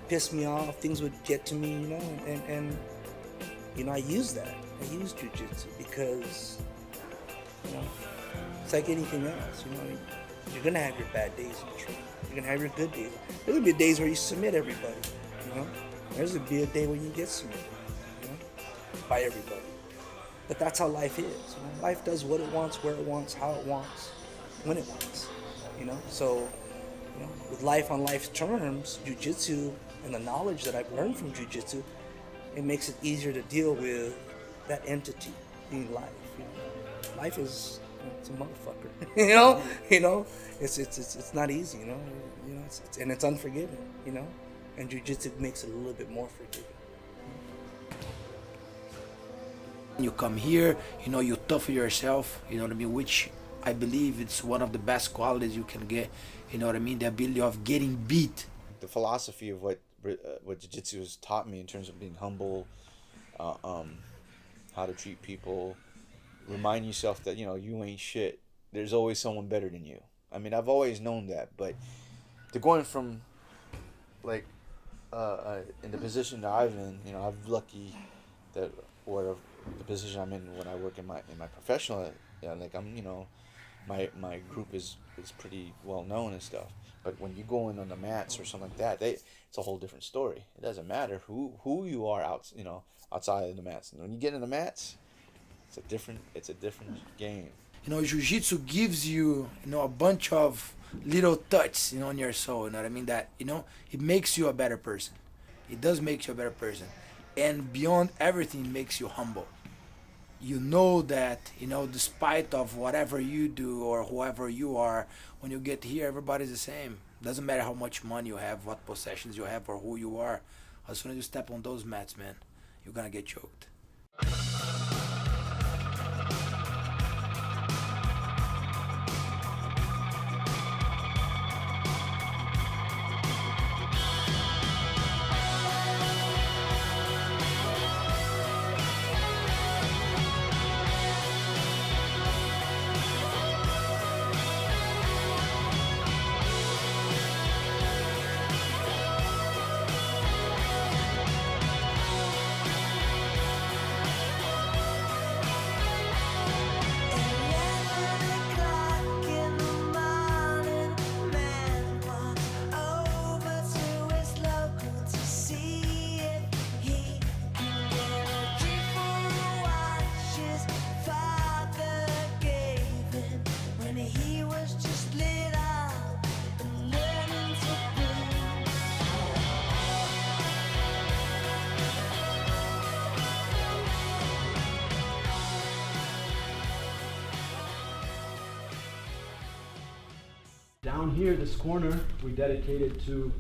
piss me off. Things would get to me. You know, and you know, I use that. I use Jiu-Jitsu because, you know, it's like anything else. You know, you're gonna have your bad days in the training. You're gonna have your good days. There's gonna be days where you submit everybody. You know, there's gonna be a day when you get submitted. You know, by everybody. But that's how life is. You know? Life does what it wants, where it wants, how it wants, when it wants. You know, so you know, with life on life's terms, Jiu-Jitsu and the knowledge that I've learned from Jiu-Jitsu, it makes it easier to deal with that entity being life. You know? Life is, it's a motherfucker. you know, it's not easy. You know, and it's unforgiving. You know, and Jiu-Jitsu makes it a little bit more forgiving. You come here, you know, you toughen yourself, you know what I mean, which I believe it's one of the best qualities you can get, you know what I mean, the ability of getting beat. The philosophy of what Jiu-Jitsu has taught me in terms of being humble, how to treat people, remind yourself that, you know, you ain't shit. There's always someone better than you. I mean, I've always known that, but to going from, like, in the position that I'm in, you know, I'm lucky that the position I'm in when I work in my professional, like I'm, you know, my group is pretty well known and stuff. But when you go in on the mats or something like that, it's a whole different story. It doesn't matter who you are outside of the mats. And when you get in the mats, it's a different game. You know, Jiu-Jitsu gives you, you know, a bunch of little touches, you know, on your soul. You know what I mean? That, you know, it makes you a better person. It does make you a better person. And beyond everything, it makes you humble. You know that, you know, despite of whatever you do or whoever you are, when you get here, everybody's the same. Doesn't matter how much money you have, what possessions you have, or who you are. As soon as you step on those mats, man, you're gonna get choked. Down here, this corner, we dedicated to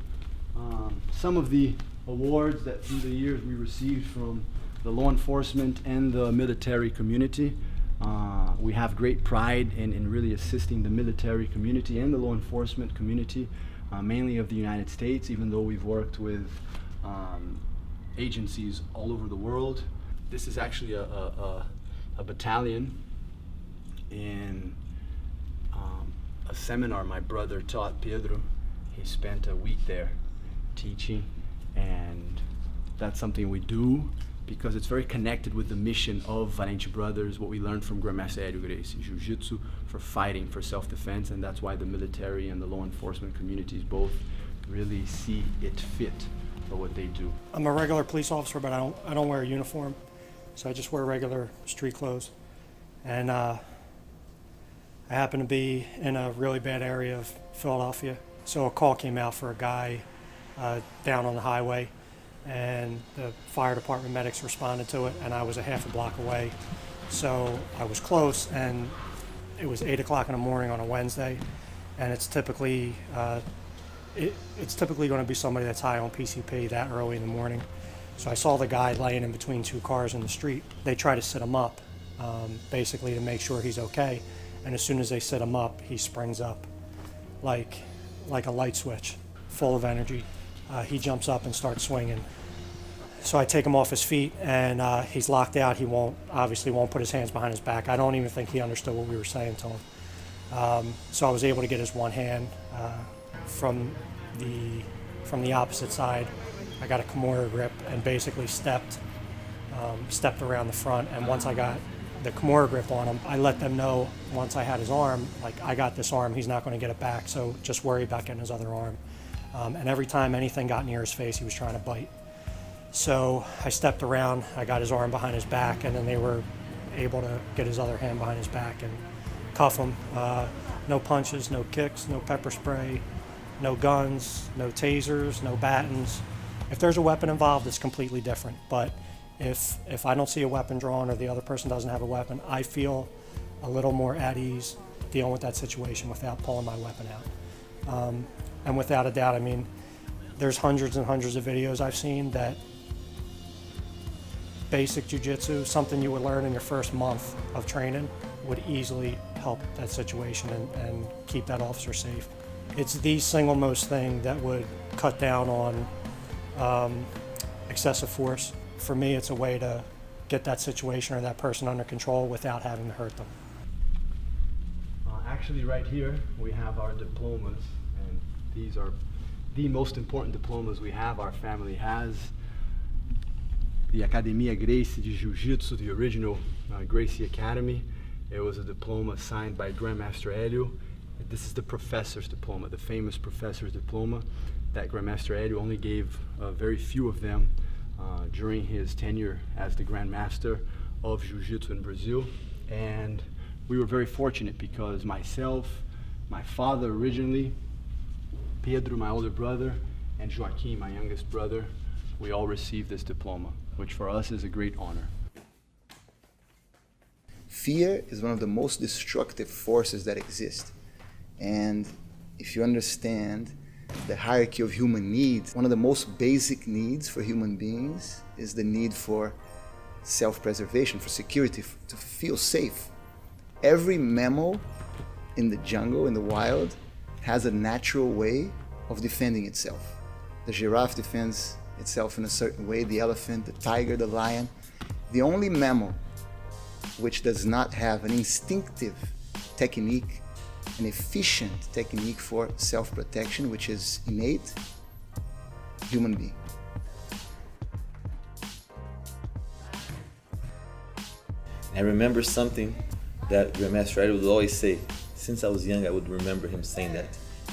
some of the awards that through the years we received from the law enforcement and the military community. We have great pride in really assisting the military community and the law enforcement community, mainly of the United States, even though we've worked with agencies all over the world. This is actually a battalion in a seminar my brother taught, Pedro. He spent a week there teaching, and that's something we do because it's very connected with the mission of Valente Brothers, what we learned from Grandmaster Hélio Gracie, Jiu Jitsu for fighting, for self-defense, and that's why the military and the law enforcement communities both really see it fit for what they do. I'm a regular police officer, but I don't wear a uniform, so I just wear regular street clothes. And I happen to be in a really bad area of Philadelphia, so a call came out for a guy down on the highway, and the fire department medics responded to it, and I was a half a block away. So I was close, and it was 8 o'clock in the morning on a Wednesday, and it's typically going to be somebody that's high on PCP that early in the morning. So I saw the guy laying in between two cars in the street. They try to sit him up, basically to make sure he's okay. And as soon as they sit him up, he springs up like a light switch, full of energy. He jumps up and starts swinging. So I take him off his feet, and he's locked out. He obviously won't put his hands behind his back. I don't even think he understood what we were saying to him. So I was able to get his one hand from the opposite side. I got a Kimura grip and basically stepped around the front. And once I got the Kimura grip on him, I let them know once I had his arm, like, I got this arm, he's not going to get it back, so just worry about getting his other arm. And every time anything got near his face, he was trying to bite. So I stepped around, I got his arm behind his back, and then they were able to get his other hand behind his back and cuff him. No punches, no kicks, no pepper spray, no guns, no tasers, no battens. If there's a weapon involved, it's completely different. But if I don't see a weapon drawn or the other person doesn't have a weapon, I feel a little more at ease dealing with that situation without pulling my weapon out. And without a doubt, I mean, there's hundreds and hundreds of videos I've seen that basic jiu-jitsu, something you would learn in your first month of training, would easily help that situation and keep that officer safe. It's the single most thing that would cut down on excessive force. For me, it's a way to get that situation or that person under control without having to hurt them. Actually, right here, we have our diplomas, and these are the most important diplomas we have. Our family has the Academia Gracie de Jiu Jitsu, the original Gracie Academy. It was a diploma signed by Grandmaster Hélio. This is the professor's diploma, the famous professor's diploma that Grandmaster Hélio only gave very few of them during his tenure as the Grandmaster of Jiu Jitsu in Brazil. And we were very fortunate because myself, my father originally, Pedro, my older brother, and Joaquim, my youngest brother, we all received this diploma, which for us is a great honor. Fear is one of the most destructive forces that exist. And if you understand the hierarchy of human needs, one of the most basic needs for human beings is the need for self-preservation, for security, to feel safe. Every mammal in the jungle, in the wild, has a natural way of defending itself. The giraffe defends itself in a certain way, the elephant, the tiger, the lion. The only mammal which does not have an instinctive technique, an efficient technique for self-protection, which is innate, human being. I remember something that Grandmaster Hélio would always say. Since I was young, I would remember him saying that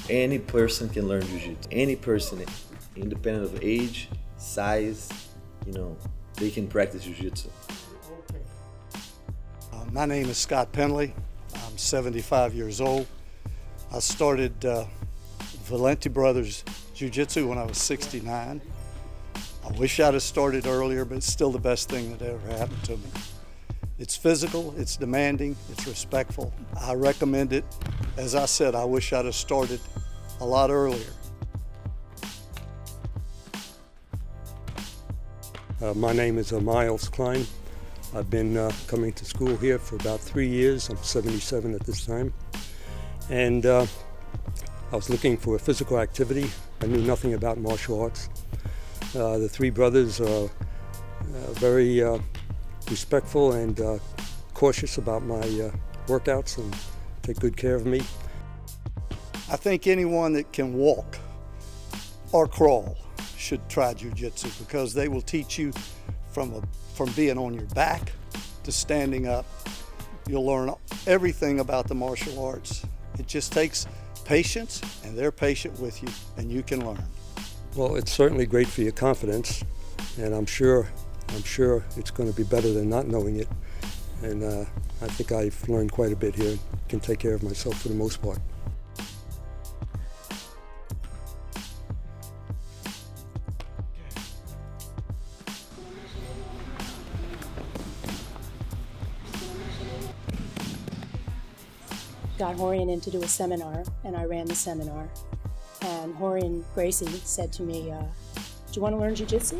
any person can learn Jiu-Jitsu. Any person, independent of age, size, they can practice Jiu-Jitsu. My name is Scott Penley. I'm 75 years old. I started Valente Brothers Jiu-Jitsu when I was 69. I wish I'd have started earlier, but it's still the best thing that ever happened to me. It's physical, it's demanding, it's respectful. I recommend it. As I said, I wish I'd have started a lot earlier. My name is Miles Klein. I've been coming to school here for about 3 years. I'm 77 at this time. And I was looking for a physical activity. I knew nothing about martial arts. The three brothers are very respectful and cautious about my workouts and take good care of me. I think anyone that can walk or crawl should try jiu-jitsu because they will teach you from being on your back to standing up. You'll learn everything about the martial arts. It just takes patience, and they're patient with you, and you can learn. Well, it's certainly great for your confidence, and I'm sure it's going to be better than not knowing it. And I think I've learned quite a bit here and can take care of myself for the most part. Got Horian in to do a seminar, and I ran the seminar. And Horian Gracie said to me, do you want to learn jiu-jitsu?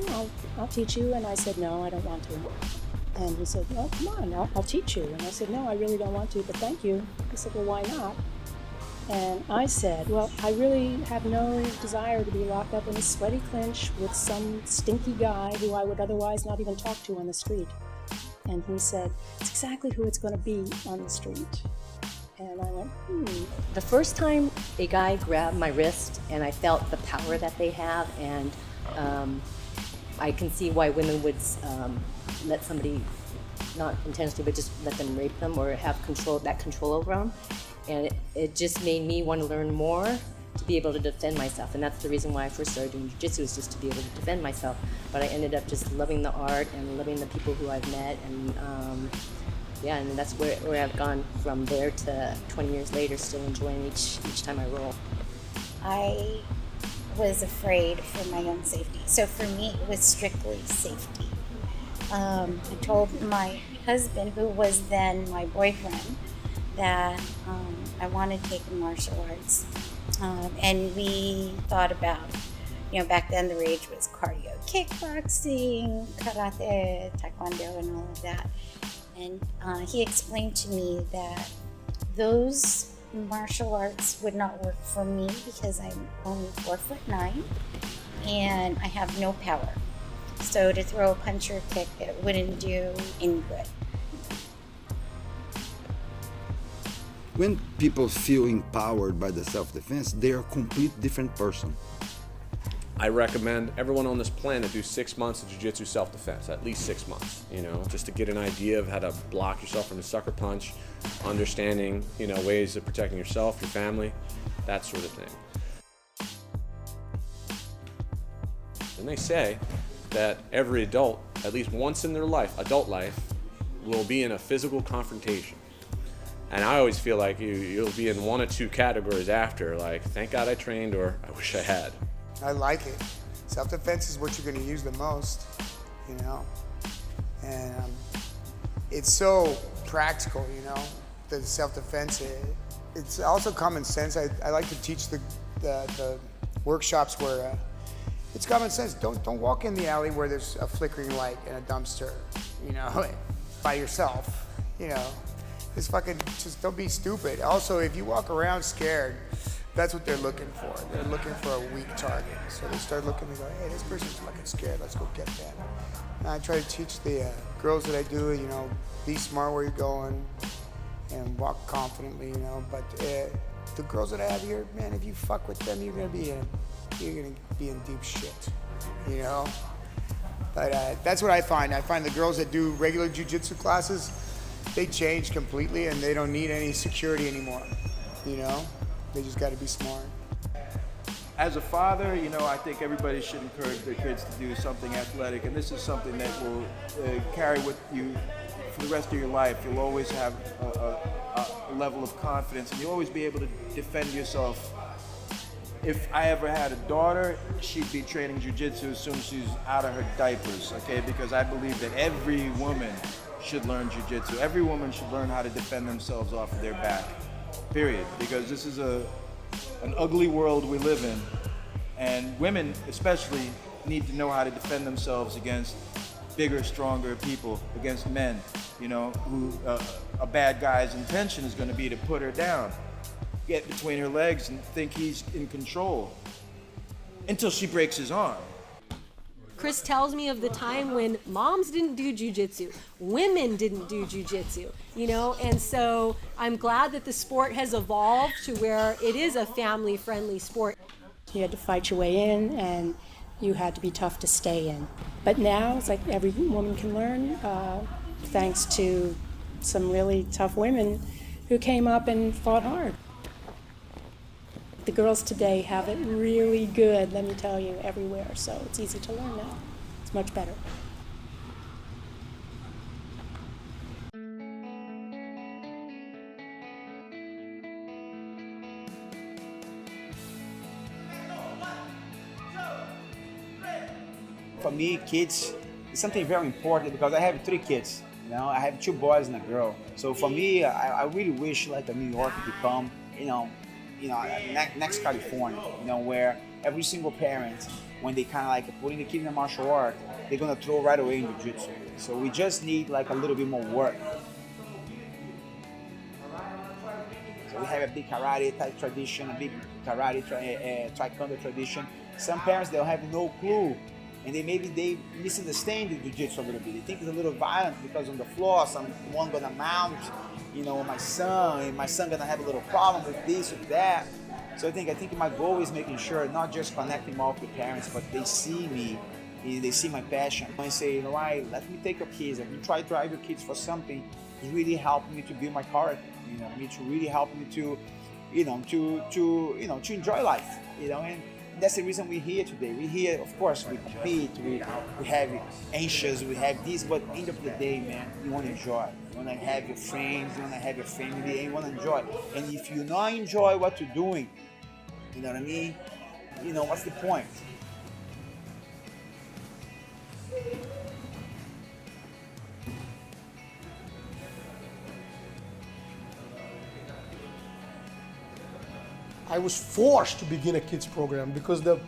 I'll teach you. And I said, no, I don't want to. And he said, well, come on, I'll teach you. And I said, no, I really don't want to, but thank you. He said, well, why not? And I said, well, I really have no desire to be locked up in a sweaty clinch with some stinky guy who I would otherwise not even talk to on the street. And he said, it's exactly who it's going to be on the street. And I went, The first time a guy grabbed my wrist and I felt the power that they have, and I can see why women would let somebody, not intentionally, but just let them rape them or have control over them. And it just made me want to learn more to be able to defend myself. And that's the reason why I first started doing jiu-jitsu, is just to be able to defend myself. But I ended up just loving the art and loving the people who I've met, and yeah, and that's where I've gone from there to 20 years later, still enjoying each time I roll. I was afraid for my own safety. So for me, it was strictly safety. I told my husband, who was then my boyfriend, that I wanted to take martial arts. And we thought about, back then the rage was cardio kickboxing, karate, taekwondo, and all of that. And he explained to me that those martial arts would not work for me because I'm only 4'9" and I have no power. So to throw a punch or a kick, it wouldn't do any good. When people feel empowered by the self-defense, they are a complete different person. I recommend everyone on this planet do 6 months of jiu-jitsu self-defense, at least 6 months, just to get an idea of how to block yourself from a sucker punch, understanding, ways of protecting yourself, your family, that sort of thing. And they say that every adult, at least once in their life, adult life, will be in a physical confrontation. And I always feel like you'll be in one of two categories after, like, thank God I trained, or I wish I had. I like it. Self-defense is what you're going to use the most, and it's so practical, the self-defense. It's also common sense. I like to teach the workshops where it's common sense. Don't walk in the alley where there's a flickering light and a dumpster, by yourself, just don't be stupid. Also, if you walk around scared, that's what they're looking for. They're looking for a weak target. So they start looking and go, hey, this person's fucking scared. Let's go get them. And I try to teach the girls that I do, be smart where you're going and walk confidently, But the girls that I have here, man, if you fuck with them, you're gonna be in deep shit, But that's what I find. I find the girls that do regular jiu-jitsu classes, they change completely and they don't need any security anymore, They just got to be smart. As a father, I think everybody should encourage their kids to do something athletic, and this is something that will carry with you for the rest of your life. You'll always have a level of confidence, and you'll always be able to defend yourself. If I ever had a daughter, she'd be training jiu-jitsu as soon as she's out of her diapers, okay? Because I believe that every woman should learn jiu-jitsu. Every woman should learn how to defend themselves off of their back, period. Because this is an ugly world we live in, and women especially need to know how to defend themselves against bigger, stronger people, against men, you know, who a bad guy's intention is going to be to put her down, get between her legs and think he's in control until she breaks his arm. Chris tells me of the time when moms didn't do jiu-jitsu, women didn't do jiu-jitsu, you know, and so I'm glad that the sport has evolved to where it is a family-friendly sport. You had to fight your way in, and you had to be tough to stay in. But now it's like every woman can learn, thanks to some really tough women who came up and fought hard. The girls today have it really good, let me tell you, everywhere. So it's easy to learn now. It's much better. For me, kids is something very important because I have 3 kids. You know, I have 2 boys and a girl. So for me, I really wish like a New York to become, next California, where every single parent, when they kind of like putting the kid in a martial art, they're gonna throw right away in jiu-jitsu. So we just need like a little bit more work. So we have a big karate type tradition, a big karate taekwondo tradition. Some parents, they'll have no clue, and they misunderstand the jiu-jitsu a little bit. They think it's a little violent because on the floor, someone gonna mount, my son gonna have a little problem with this or that. So I think my goal is making sure not just connecting more with parents, but they see me, they see my passion. I say, let me take your kids, let me try to drive your kids for something. It's really helped me to build my character, to really help me to enjoy life, and that's the reason we're here today. We're here, of course, we compete, we have anxious, we have this, but at the end of the day, man, you want to enjoy. You want to have your friends, you want to have your family, and you want to enjoy. And if you not enjoy what you're doing, you know what I mean? What's the point? I was forced to begin a kids program because the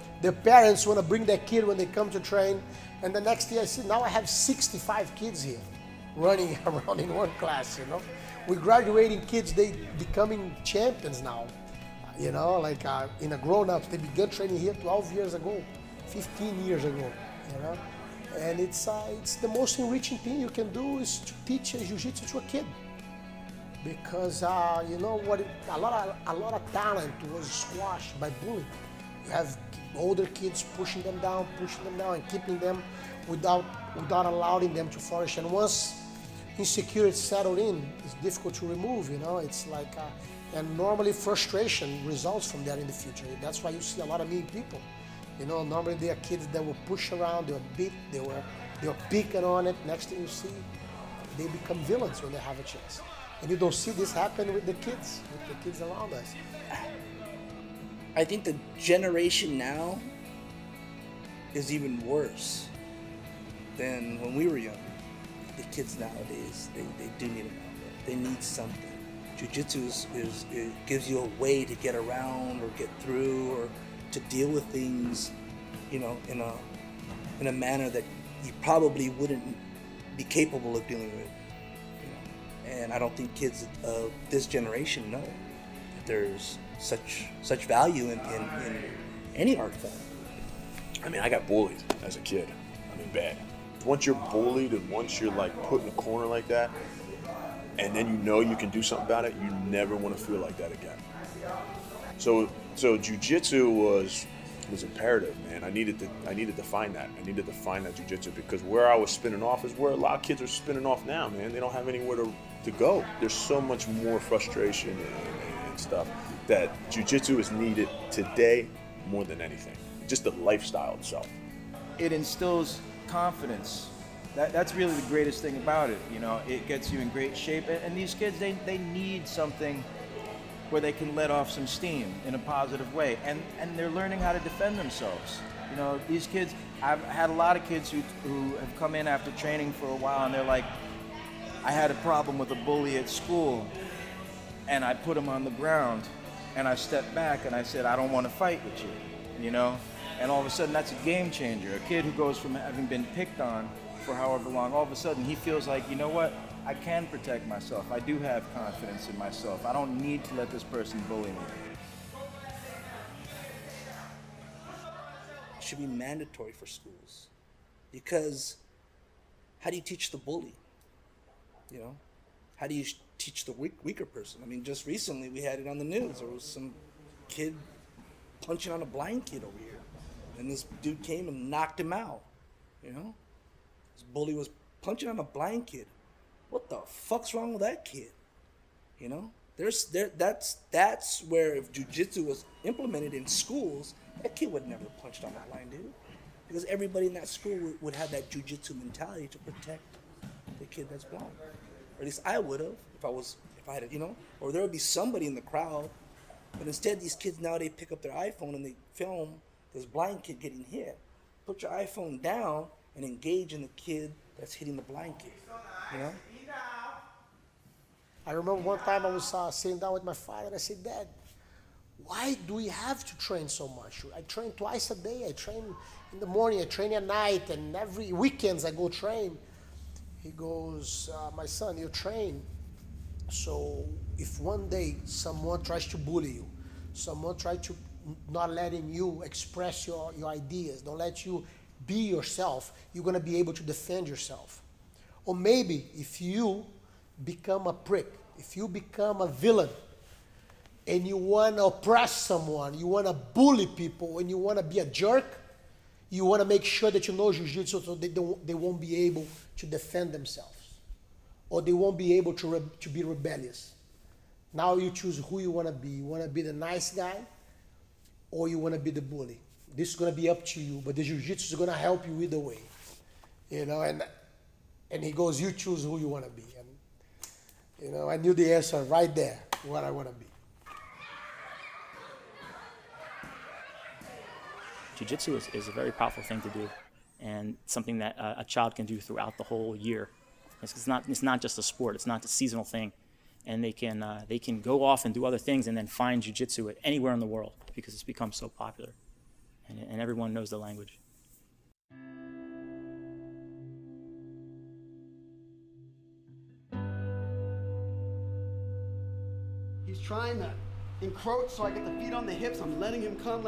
parents want to bring their kid when they come to train, and the next year I said, now I have 65 kids here running around in one class, We're graduating kids, they becoming champions now, in a grown-ups. They began training here 12 years ago, 15 years ago, And it's the most enriching thing you can do is to teach jiu-jitsu to a kid. Because a lot of talent was squashed by bullying. You have older kids pushing them down, and keeping them without allowing them to flourish. And once insecurity settled in, it's difficult to remove. It's like, and normally frustration results from that in the future. That's why you see a lot of mean people. Normally they are kids that will push around, they were beat, they were picking on it. Next thing you see, they become villains when they have a chance. And you don't see this happen with the kids around us. I think the generation now is even worse than when we were young. The kids nowadays, they do need an outlet. They need something. Jiu-jitsu it gives you a way to get around or get through or to deal with things, in a manner that you probably wouldn't be capable of dealing with. And I don't think kids of this generation know that there's such value in any art form. I mean, I got bullied as a kid. Bad. Once you're bullied and once you're like put in a corner like that, and then you can do something about it, you never want to feel like that again. So jiu-jitsu was imperative, man. I needed to find that. I needed to find that jiu-jitsu because where I was spinning off is where a lot of kids are spinning off now, man. They don't have anywhere to go. There's so much more frustration and stuff that jiu-jitsu is needed today more than anything. Just the lifestyle itself. It instills confidence. That's really the greatest thing about it. It gets you in great shape. And these kids, they need something where they can let off some steam in a positive way. And they're learning how to defend themselves. These kids, I've had a lot of kids who have come in after training for a while and they're like, I had a problem with a bully at school, and I put him on the ground, and I stepped back and I said, I don't want to fight with you, you know? And all of a sudden, that's a game changer. A kid who goes from having been picked on for however long, all of a sudden he feels like, you know what? I can protect myself. I do have confidence in myself. I don't need to let this person bully me. It should be mandatory for schools, because how do you teach the bully? You know, how do you teach the weaker person? I mean, just recently we had it on the news. There was some kid punching on a blind kid over here, and this dude came and knocked him out. You know, this bully was punching on a blind kid. What the fuck's wrong with that kid? You know, that's where if jiu-jitsu was implemented in schools, that kid would never punched on a blind dude, because everybody in that school would have that jiu-jitsu mentality to protect the kid that's blind. Or at least I would have if I had, you know, or there would be somebody in the crowd. But instead, these kids now, they pick up their iPhone and they film this blind kid getting hit. Put your iPhone down and engage in the kid that's hitting the blind kid, you know? I remember one time I was sitting down with my father and I said, Dad, why do we have to train so much? I train twice a day. I train in the morning, I train at night, and every weekends I go train. He goes, my son, you train. So if one day someone tries to bully you, someone tries to not letting you express your ideas, don't let you be yourself, you're going to be able to defend yourself. Or maybe if you become a prick, if you become a villain, and you want to oppress someone, you want to bully people, and you want to be a jerk, you want to make sure that you know jiu-jitsu so they won't be able to defend themselves, or they won't be able to be rebellious. Now you choose who you want to be. You want to be the nice guy, or you want to be the bully. This is going to be up to you, but the jiu-jitsu is going to help you either way. You know, and he goes, you choose who you want to be. And, you know, I knew the answer right there, what I want to be. Jiu-jitsu is a very powerful thing to do, and something that a child can do throughout the whole year. It's not just a sport. It's not a seasonal thing, and they can go off and do other things and then find jiu-jitsu anywhere in the world because it's become so popular, and everyone knows the language. He's trying to encroach, so I get the feet on the hips. I'm letting him come.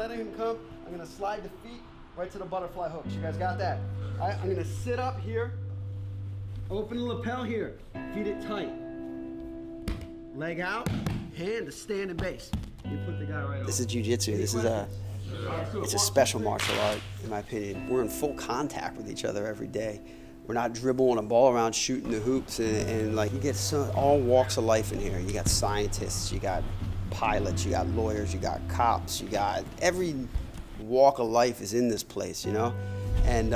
I'm gonna slide the feet right to the butterfly hooks. You guys got that? All right, I'm gonna sit up here, open the lapel here, feet it tight. Leg out, hand to standing base. You put the guy right over. This is jiu-jitsu. It's a special martial art, in my opinion. We're in full contact with each other every day. We're not dribbling a ball around, shooting the hoops, and like you get all walks of life in here. You got scientists, you got pilots, you got lawyers, you got cops, you got every walk of life is in this place, you know? And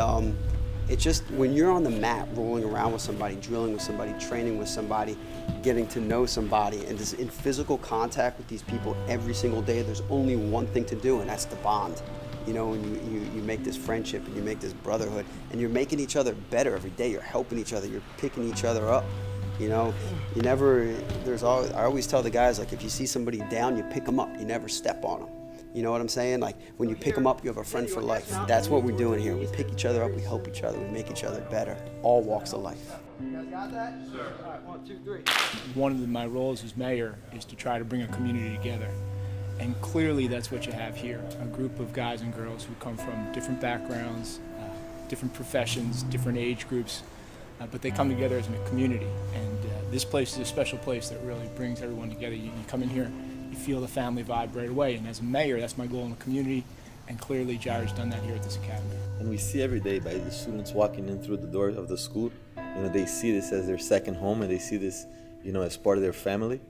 it's just when you're on the mat rolling around with somebody, drilling with somebody, training with somebody, getting to know somebody, and just in physical contact with these people every single day, there's only one thing to do, and that's the bond. You know, and you make this friendship and you make this brotherhood, and you're making each other better every day. You're helping each other, you're picking each other up. You know, I always tell the guys, like, if you see somebody down, you pick them up. You never step on them. You know what I'm saying? Like, when you pick them up, you have a friend for life. That's what we're doing here. We pick each other up, we help each other, we make each other better. All walks of life. You guys got that? Sure. All right, 1, 2, 3. One of my roles as mayor is to try to bring a community together. And clearly that's what you have here, a group of guys and girls who come from different backgrounds, different professions, different age groups, but they come together as a community. And this place is a special place that really brings everyone together. You come in here, you feel the family vibe right away. And as a mayor, that's my goal in the community. And clearly Jared's done that here at this academy. And we see every day by the students walking in through the door of the school, you know, they see this as their second home, and they see this, you know, as part of their family.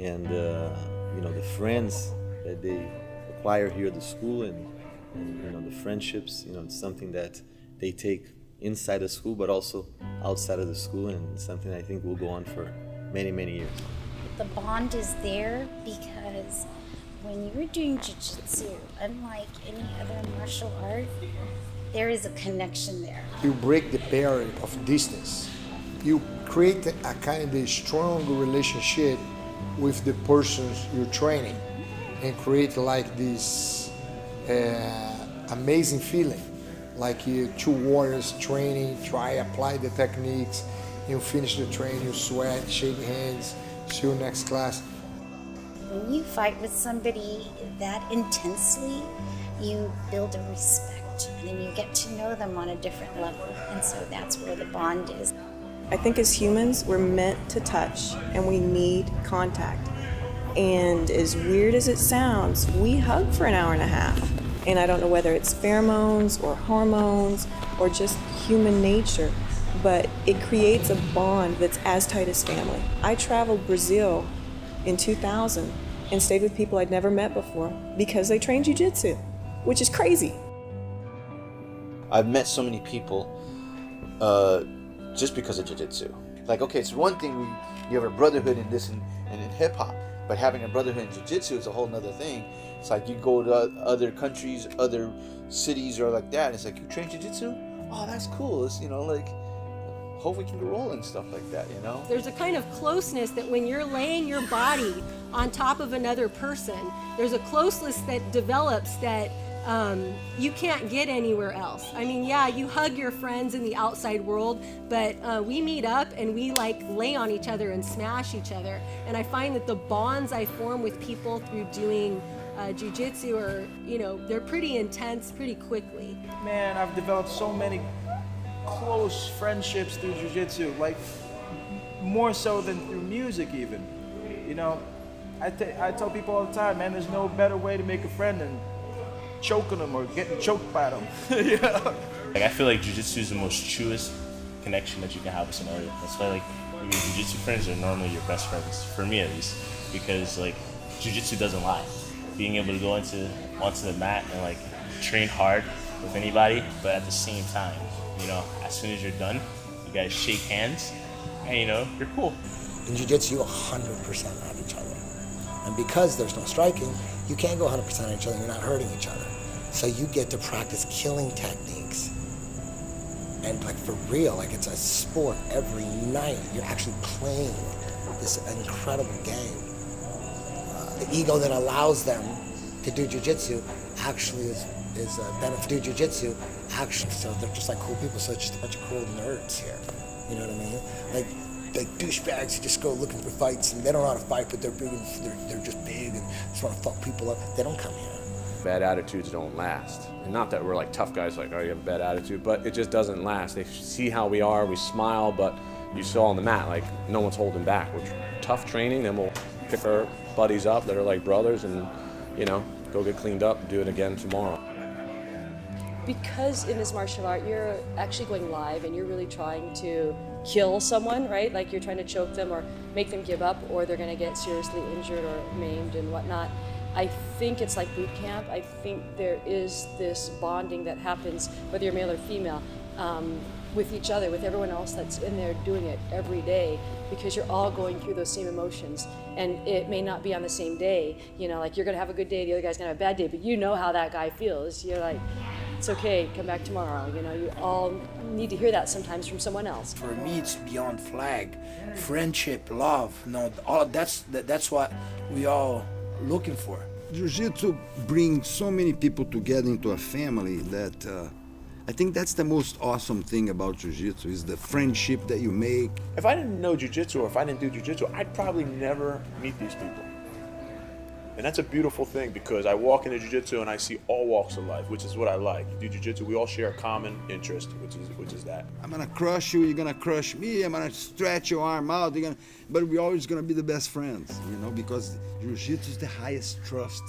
And, you know, the friends that they acquire here at the school, and you know, the friendships, you know, it's something that they take inside the school, but also outside of the school, and something I think will go on for many, many years. The bond is there because when you're doing jiu-jitsu, unlike any other martial art, there is a connection there. You break the barrier of distance. you create a kind of strong relationship with the persons you're training and create like this amazing feeling, like you two warriors training, try apply the techniques, you finish the training, you sweat, shake hands, see you next class. When you fight with somebody that intensely, you build a respect and then you get to know them on a different level, and so that's where the bond is. I think as humans, we're meant to touch and we need contact. And as weird as it sounds, we hug for an hour and a half. And I don't know whether it's pheromones or hormones or just human nature, but it creates a bond that's as tight as family. I traveled Brazil in 2000 and stayed with people I'd never met before because they train jiu-jitsu, which is crazy. I've met so many people just because of jiu-jitsu. Like, okay, it's one thing you have a brotherhood in this and in hip-hop, but having a brotherhood in jiu-jitsu is a whole nother thing. It's like you go to other countries, other cities or like that, and it's like, you train jiu-jitsu? Oh, that's cool. It's, you know, like, hope we can roll and stuff like that, you know? There's a kind of closeness that when you're laying your body on top of another person, there's a closeness that develops that you can't get anywhere else. I mean, yeah, you hug your friends in the outside world, but we meet up and we like lay on each other and smash each other. And I find that the bonds I form with people through doing jiu-jitsu are, you know, they're pretty intense pretty quickly. Man, I've developed so many close friendships through jiu-jitsu, like more so than through music even. You know, I tell people all the time, man, there's no better way to make a friend than choking them or getting choked by them. You know? Like, I feel like jiu-jitsu is the most truest connection that you can have with somebody. That's why, like, your jiu-jitsu friends are normally your best friends, for me at least, because, like, jiu-jitsu doesn't lie. Being able to go onto the mat and, like, train hard with anybody, but at the same time, you know, as soon as you're done, you guys shake hands, and, you know, you're cool. In jiu-jitsu, you 100% on each other. And because there's no striking, you can't go 100% on each other, you're not hurting each other. So you get to practice killing techniques. And like for real, like it's a sport every night. You're actually playing this incredible game. The ego that allows them to do jiu-jitsu actually is a benefit. Do jiu-jitsu actually, so they're just like cool people, so it's just a bunch of cool nerds here. You know what I mean? Like douchebags who just go looking for fights and they don't know how to fight, but they're big and they're just big and just want to fuck people up. They don't come here. Bad attitudes don't last. And not that we're like tough guys, like, oh, you have a bad attitude, but it just doesn't last. They see how we are, we smile, but you saw on the mat, like, no one's holding back. We're tough training, then we'll pick our buddies up that are like brothers and, you know, go get cleaned up and do it again tomorrow. Because in this martial art, you're actually going live and you're really trying to kill someone, right? Like you're trying to choke them or make them give up, or they're gonna get seriously injured or maimed and whatnot. I think it's like boot camp. I think there is this bonding that happens, whether you're male or female, with each other, with everyone else that's in there doing it every day, because you're all going through those same emotions. And it may not be on the same day, you know, like you're gonna have a good day, the other guy's gonna have a bad day, but you know how that guy feels. You're like, it's okay, come back tomorrow. You know, you all need to hear that sometimes from someone else. For me, it's beyond flag. Friendship, love, you know, all that's what we all looking for. Jiu-Jitsu brings so many people together into a family that I think that's the most awesome thing about Jiu-Jitsu is the friendship that you make. If I didn't know Jiu-Jitsu or if I didn't do Jiu-Jitsu, I'd probably never meet these people. And that's a beautiful thing because I walk into Jiu-Jitsu and I see all walks of life, which is what I like. You do Jiu-Jitsu, we all share a common interest, which is that. I'm gonna crush you, you're gonna crush me, I'm gonna stretch your arm out, but we're always gonna be the best friends, you know, because Jiu-Jitsu is the highest trust.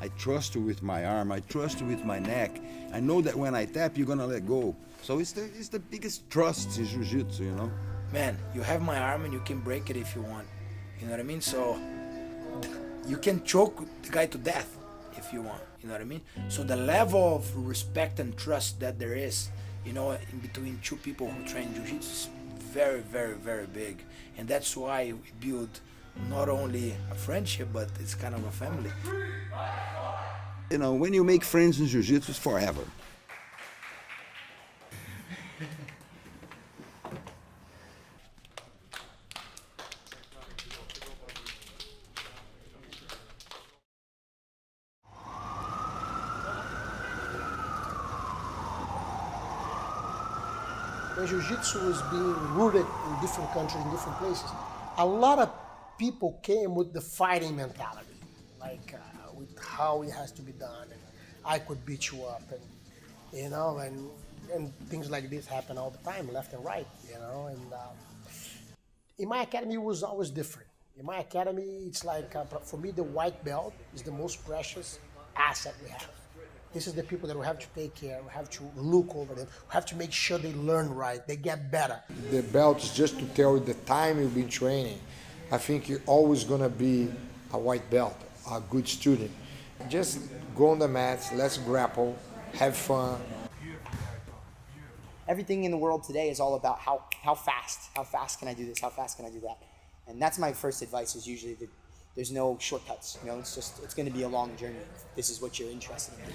I trust you with my arm, I trust you with my neck. I know that when I tap, you're gonna let go. So it's the biggest trust in Jiu-Jitsu, you know? Man, you have my arm and you can break it if you want. You know what I mean? So you can choke the guy to death if you want, you know what I mean? So the level of respect and trust that there is, you know, in between two people who train Jiu-Jitsu is very, very, very big. And that's why we build not only a friendship, but it's kind of a family. You know, when you make friends in Jiu-Jitsu, it's forever. when Jiu-Jitsu was being rooted in different countries, in different places, a lot of people came with the fighting mentality, like with how it has to be done, and I could beat you up, and you know, and things like this happen all the time, left and right, you know. And in my academy, it was always different. In my academy, it's like for me, the white belt is the most precious asset we have. This is the people that we have to take care, we have to look over them, we have to make sure they learn right, they get better. The belt is just to tell you the time you've been training. I think you're always gonna be a white belt, a good student. Just go on the mats, let's grapple, have fun. Everything in the world today is all about how fast can I do this, how fast can I do that? And that's my first advice, is usually that there's no shortcuts, you know, it's gonna be a long journey. This is what you're interested in.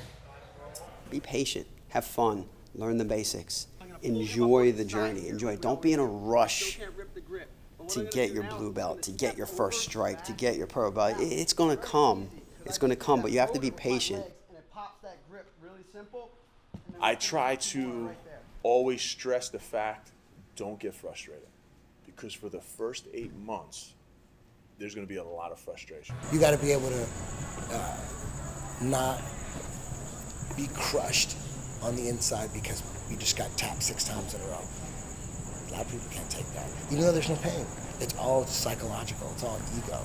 Be patient, have fun, learn the basics, enjoy the journey, enjoy it. Don't be in a rush to get your blue belt, to get your first stripe, to get your pro belt. It's gonna come, but you have to be patient. I try to always stress the fact, don't get frustrated. Because for the first 8 months, there's gonna be a lot of frustration. You got to be able to not be crushed on the inside because you just got tapped 6 times in a row. A lot of people can't take that. Even though there's no pain, it's all psychological, it's all ego.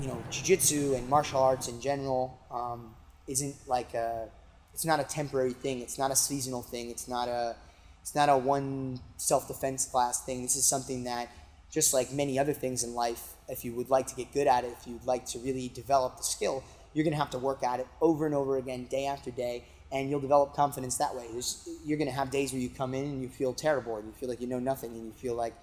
You know, jiu-jitsu and martial arts in general isn't like it's not a temporary thing, it's not a seasonal thing, it's not a one self-defense class thing. This is something that, just like many other things in life, if you would like to get good at it, if you'd like to really develop the skill, you're gonna have to work at it over and over again, day after day, and you'll develop confidence that way. You're gonna have days where you come in and you feel terrible, and you feel like you know nothing, and you feel like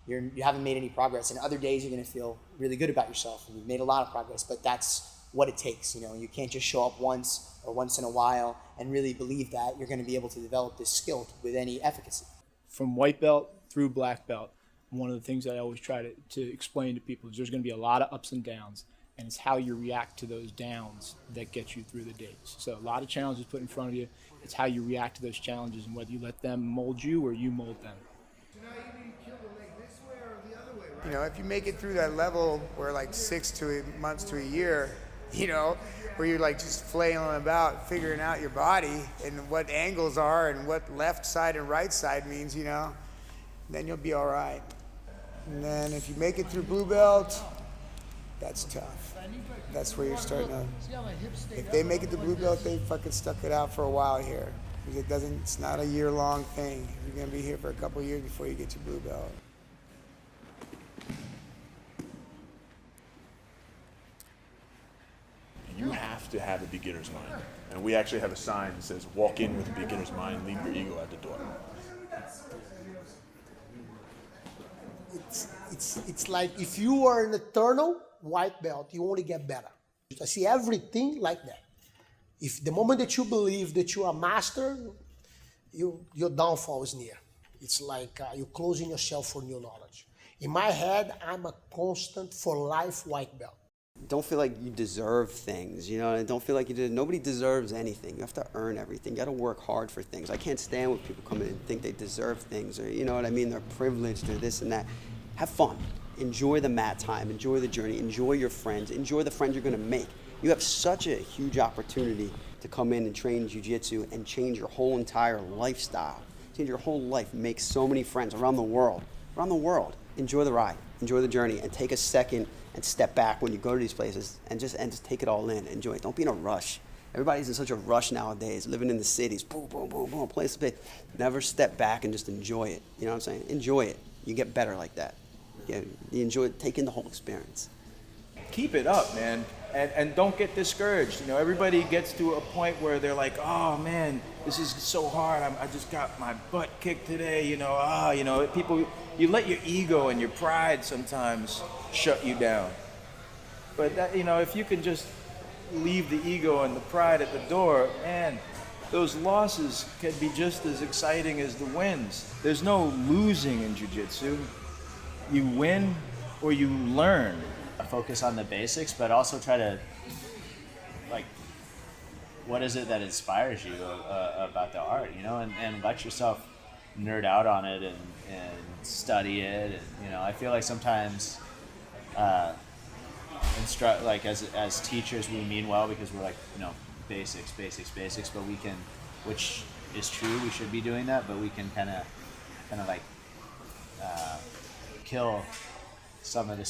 you haven't made any progress. And other days you're gonna feel really good about yourself, and you've made a lot of progress, but that's what it takes, you know. You can't just show up once or once in a while and really believe that you're gonna be able to develop this skill with any efficacy. From white belt through black belt, one of the things that I always try to explain to people is there's going to be a lot of ups and downs, and it's how you react to those downs that get you through the days. So a lot of challenges put in front of you. It's how you react to those challenges and whether you let them mold you or you mold them. You know, if you make it through that level where like 6 months to a year, you know, where you're like just flailing about, figuring out your body and what angles are and what left side and right side means, you know, then you'll be all right. And then if you make it through blue belt, that's tough. That's where you're starting to, if they make it to blue belt, they fucking stuck it out for a while here. Because it's not a year-long thing. You're gonna be here for a couple of years before you get your blue belt. You have to have a beginner's mind. And we actually have a sign that says, walk in with a beginner's mind, leave your ego at the door. It's like if you are an eternal white belt, you only get better. I see everything like that. If the moment that you believe that you are a master, your downfall is near. It's like you're closing yourself for new knowledge. In my head, I'm a constant for life white belt. Don't feel like you deserve things, you know, and don't feel like nobody deserves anything. You have to earn everything. You got to work hard for things. I can't stand when people come in and think they deserve things, or you know what I mean, they're privileged or this and that. Have fun. Enjoy the mat time. Enjoy the journey. Enjoy your friends. Enjoy the friends you're going to make. You have such a huge opportunity to come in and train jiu-jitsu and change your whole entire lifestyle. Change your whole life. Make so many friends around the world. Around the world. Enjoy the ride. Enjoy the journey. And take a second and step back when you go to these places and just take it all in. Enjoy it. Don't be in a rush. Everybody's in such a rush nowadays, living in the cities. Boom, boom, boom, boom, place to be. Never step back and just enjoy it. You know what I'm saying? Enjoy it. You get better like that. You enjoy taking the whole experience. Keep it up, man, and don't get discouraged. You know, everybody gets to a point where they're like, oh man, this is so hard. I just got my butt kicked today. You know, people, you let your ego and your pride sometimes shut you down. But that, you know, if you can just leave the ego and the pride at the door, man, those losses can be just as exciting as the wins. There's no losing in jiu-jitsu. You win or you learn. Focus on the basics, but also try to, like, what is it that inspires you about the art, you know, and let yourself nerd out on it and study it. And, you know, I feel like sometimes like as teachers we mean well because we're like, you know, basics, but we can, which is true, we should be doing that, but we can kind of like kill some of the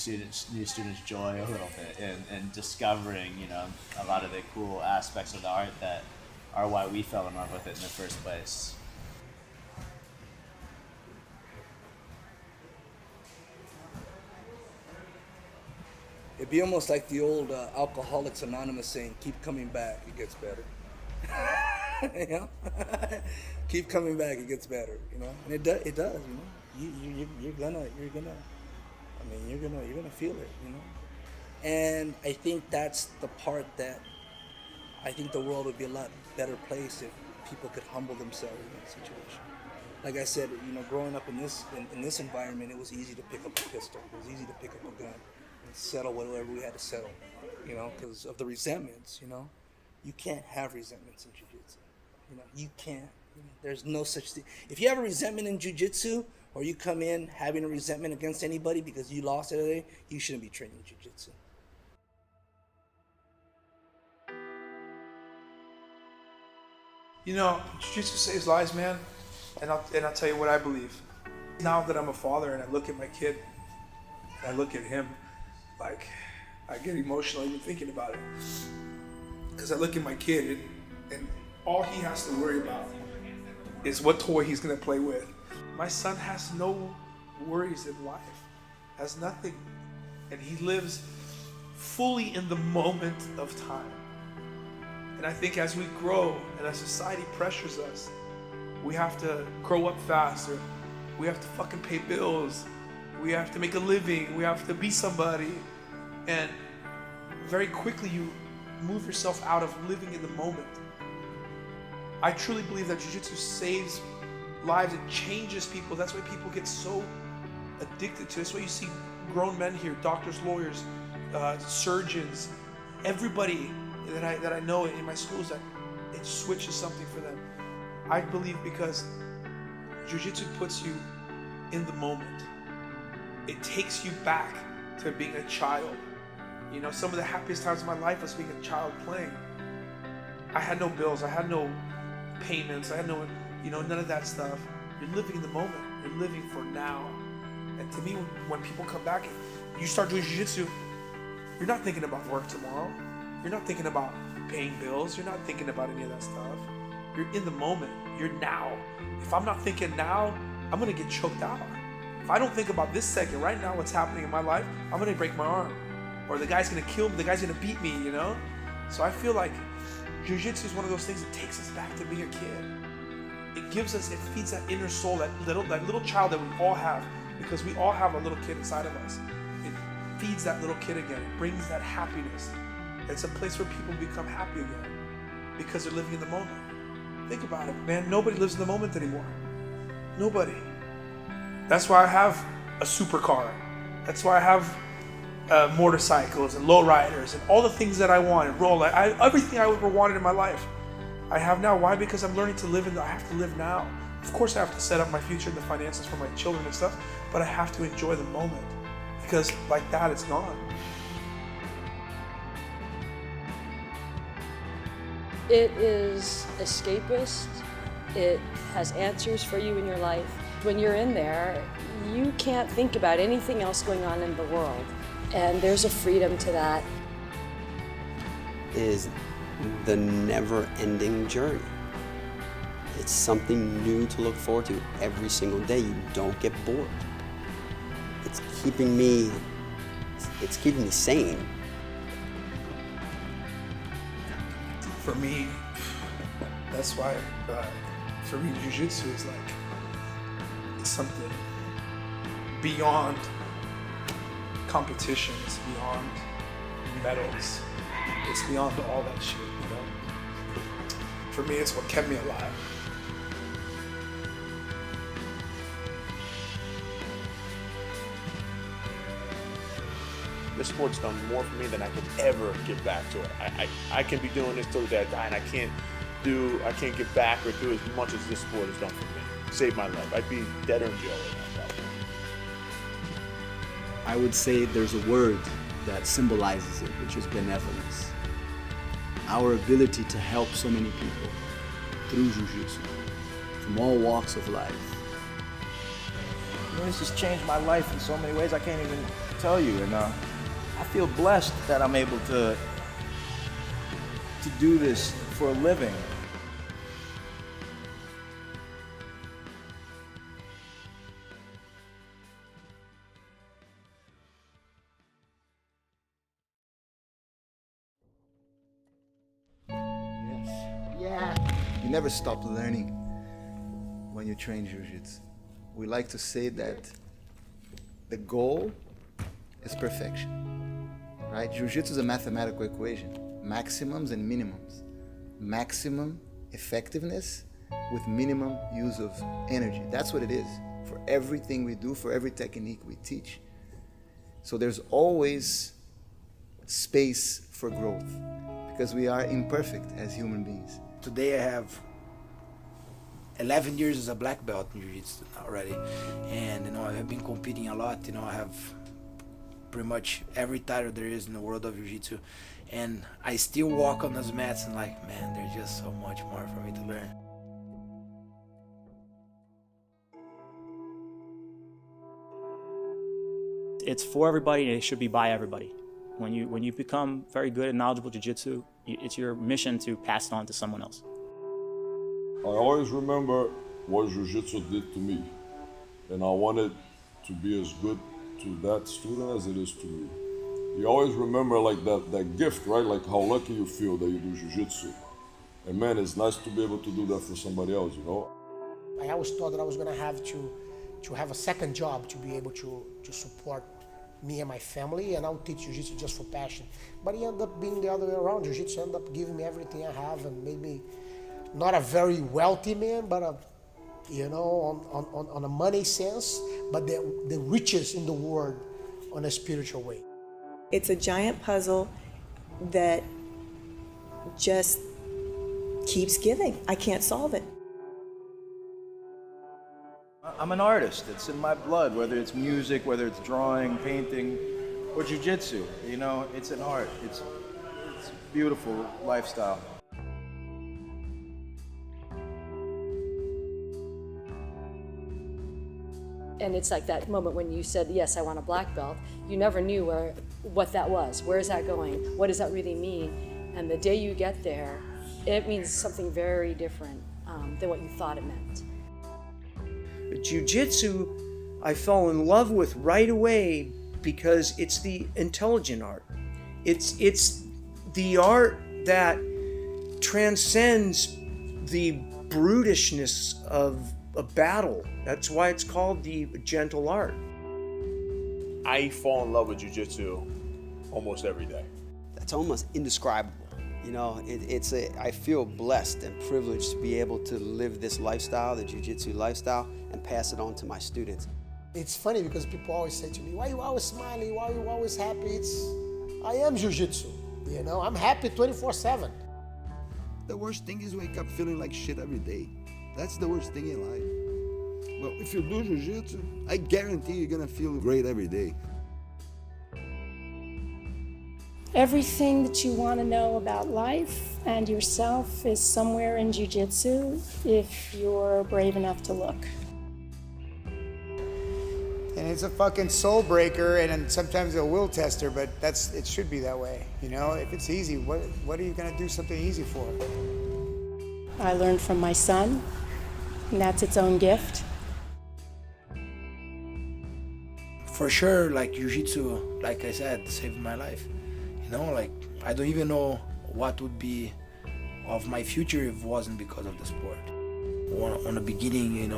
new students' joy a little bit and discovering, you know, a lot of the cool aspects of the art that are why we fell in love with it in the first place. It'd be almost like the old Alcoholics Anonymous saying, keep coming back, it gets better. You know? Keep coming back, it gets better, you know? And it does, you know? You're gonna feel it, you know? And I think that's the part that I think the world would be a lot better place if people could humble themselves in that situation. Like I said, you know, growing up in this environment, it was easy to pick up a pistol. It was easy to pick up a gun and settle whatever we had to settle, you know, because of the resentments, you know. You can't have resentments in jiu-jitsu. You know, you can't. You know, there's no such thing. If you have a resentment in jiu-jitsu, or you come in having a resentment against anybody because you lost the other day, you shouldn't be training jiu-jitsu. You know, jiu-jitsu saves lives, man. And I'll tell you what I believe. Now that I'm a father and I look at my kid, and I look at him, like, I get emotional even thinking about it. Because I look at my kid and all he has to worry about is what toy he's gonna play with. My son has no worries in life, has nothing. And he lives fully in the moment of time. And I think as we grow and as society pressures us, we have to grow up faster. We have to fucking pay bills. We have to make a living. We have to be somebody. And very quickly you move yourself out of living in the moment. I truly believe that jiu-jitsu saves lives. It changes people. That's why people get so addicted to it. That's why you see grown men here, doctors, lawyers, surgeons, everybody that I know in my schools, that it switches something for them. I believe because jiu-jitsu puts you in the moment. It takes you back to being a child. You know, some of the happiest times of my life was being a child playing. I had no bills, I had no payments, I had no, you know, none of that stuff. You're living in the moment. You're living for now. And to me, when people come back and you start doing jiu-jitsu, you're not thinking about work tomorrow. You're not thinking about paying bills. You're not thinking about any of that stuff. You're in the moment. You're now. If I'm not thinking now, I'm gonna get choked out. If I don't think about this second, right now, what's happening in my life, I'm gonna break my arm. Or the guy's gonna kill me, the guy's gonna beat me, you know? So I feel like jiu-jitsu is one of those things that takes us back to being a kid. It gives us, it feeds that inner soul, that little child that we all have, because we all have a little kid inside of us. It feeds that little kid again. It brings that happiness. It's a place where people become happy again because they're living in the moment. Think about it, man. Nobody lives in the moment anymore. Nobody. That's why I have a supercar. That's why I have motorcycles and lowriders and all the things that I want and roll. Everything I ever wanted in my life, I have now. Why? Because I'm learning to live I have to live now. Of course I have to set up my future and the finances for my children and stuff, but I have to enjoy the moment because like that, it's gone. It is escapist. It has answers for you in your life. When you're in there, you can't think about anything else going on in the world. And there's a freedom to that. Is the never-ending journey. It's something new to look forward to every single day. You don't get bored. It's keeping me sane. For me, that's why, for me, jiu-jitsu is like, it's something beyond competition. It's beyond medals. It's beyond all that shit, you know? For me, it's what kept me alive. This sport's done more for me than I could ever give back to it. I can be doing this till the day I die, and I can't give back or do as much as this sport has done for me. saved my life. I'd be dead or in jail right now, probably. I would say there's a word that symbolizes it, which is benevolence. Our ability to help so many people through Jiu-Jitsu, from all walks of life. You know, this has changed my life in so many ways I can't even tell you. And I feel blessed that I'm able to do this for a living. Yeah. You never stop learning when you train Jiu-Jitsu. We like to say that the goal is perfection, right? Jiu-Jitsu is a mathematical equation, maximums and minimums. Maximum effectiveness with minimum use of energy. That's what it is for everything we do, for every technique we teach. So there's always space for growth because we are imperfect as human beings. Today I have 11 years as a black belt in Jiu-Jitsu already, and I have been competing a lot. I have pretty much every title there is in the world of Jiu-Jitsu, and I still walk on those mats and like, man, there's just so much more for me to learn. It's for everybody, and it should be by everybody. When you become very good and knowledgeable Jiu-Jitsu, it's your mission to pass it on to someone else. I always remember what Jiu-Jitsu did to me, and I wanted to be as good to that student as it is to me. You always remember like that gift, right? Like how lucky you feel that you do Jiu-Jitsu. And man, it's nice to be able to do that for somebody else, you know? I always thought that I was gonna have to have a second job to be able to support me and my family, and I'll teach Jiu-Jitsu just for passion. But it ended up being the other way around. Jiu-Jitsu ended up giving me everything I have and made me not a very wealthy man, but on a money sense, but the richest in the world on a spiritual way. It's a giant puzzle that just keeps giving. I can't solve it. I'm an artist. It's in my blood, whether it's music, whether it's drawing, painting, or jiu-jitsu. It's an art. It's a beautiful lifestyle. And it's like that moment when you said, yes, I want a black belt. You never knew what that was. Where is that going? What does that really mean? And the day you get there, it means something very different than what you thought it meant. Jiu-Jitsu, I fell in love with right away because it's the intelligent art. It's the art that transcends the brutishness of a battle. That's why it's called the gentle art. I fall in love with Jiu-Jitsu almost every day. That's almost indescribable. I feel blessed and privileged to be able to live this lifestyle, the Jiu-Jitsu lifestyle, and pass it on to my students. It's funny because people always say to me, why are you always smiling? Why are you always happy? I am Jiu-Jitsu. I'm happy 24/7. The worst thing is wake up feeling like shit every day. That's the worst thing in life. Well, if you do Jiu-Jitsu, I guarantee you're gonna feel great every day. Everything that you want to know about life and yourself is somewhere in Jiu-Jitsu if you're brave enough to look. And it's a fucking soul breaker and sometimes a will tester, but it should be that way. If it's easy, what are you gonna do something easy for? I learned from my son, and that's its own gift. For sure, like Jiu-Jitsu, like I said, saved my life. I don't even know what would be of my future if it wasn't because of the sport. On the beginning,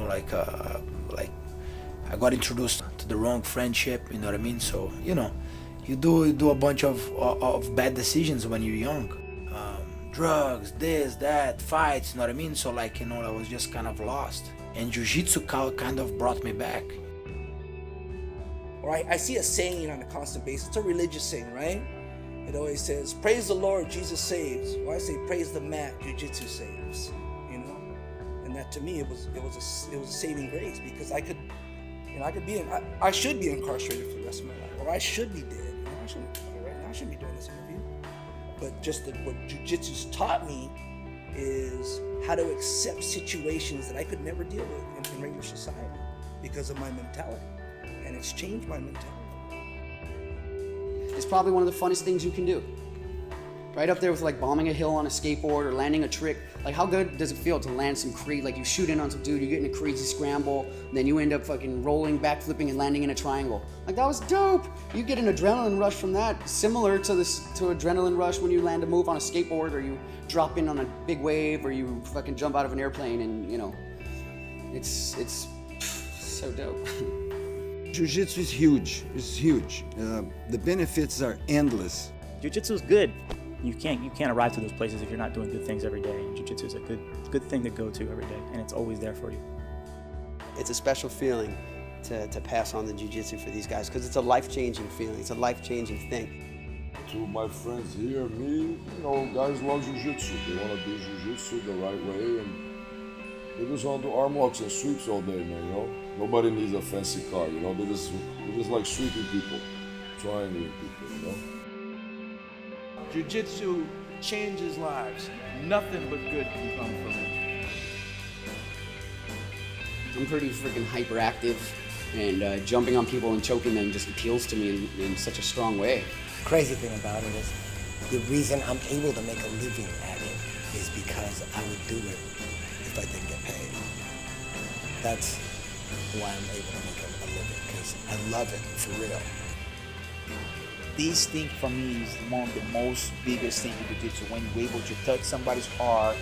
I got introduced to the wrong friendship, you know what I mean? So, you do a bunch of bad decisions when you're young. Drugs, this, that, fights, you know what I mean? So I was just kind of lost. And Jiu-Jitsu kind of brought me back. Right? I see a saying on a constant basis. It's a religious saying, right? It always says, praise the Lord, Jesus saves. Or I say, praise the mat, Jiu-Jitsu saves. And and that to me it was a saving grace, because I could, I could be I should be incarcerated for the rest of my life, or I should be dead. I shouldn't be right now. I shouldn't be doing this interview. But just what jiu-jitsu's taught me is how to accept situations that I could never deal with in regular society because of my mentality, and it's changed my mentality. It's probably one of the funnest ththings you can do. Right up there with like bombing a hill on a skateboard or landing a trick. Like, how good does it feel to land some like you shoot in on some dude, you get in a crazy scramble, and then you end up fucking rolling, backflipping, and landing in a triangle. Like, that was dope. You get an adrenaline rush from that, similar to adrenaline rush when you land a move on a skateboard, or you drop in on a big wave, or you fucking jump out of an airplane, and it's so dope. Jiu-Jitsu is huge. It's huge. The benefits are endless. Jiu-Jitsu is good. You can't arrive to those places if you're not doing good things every day. And Jiu-Jitsu is a good thing to go to every day, and it's always there for you. It's a special feeling to pass on the Jiu-Jitsu for these guys, because it's a life-changing feeling. It's a life-changing thing. To my friends here, me, guys love Jiu-Jitsu. They want to do Jiu-Jitsu the right way, and they just want to do arm locks and sweeps all day, man, Nobody needs a fancy car, They just like sweeping people, triangling people, Jiu-Jitsu changes lives. Nothing but good can come from it. I'm pretty freaking hyperactive, and jumping on people and choking them just appeals to me in such a strong way. Crazy thing about it is, the reason I'm able to make a living at it is because I would do it if I didn't get paid. That's why I'm able to make a living, because I love it for real. This thing for me is one of the most biggest things in Jiu-Jitsu, when you're able to touch somebody's heart,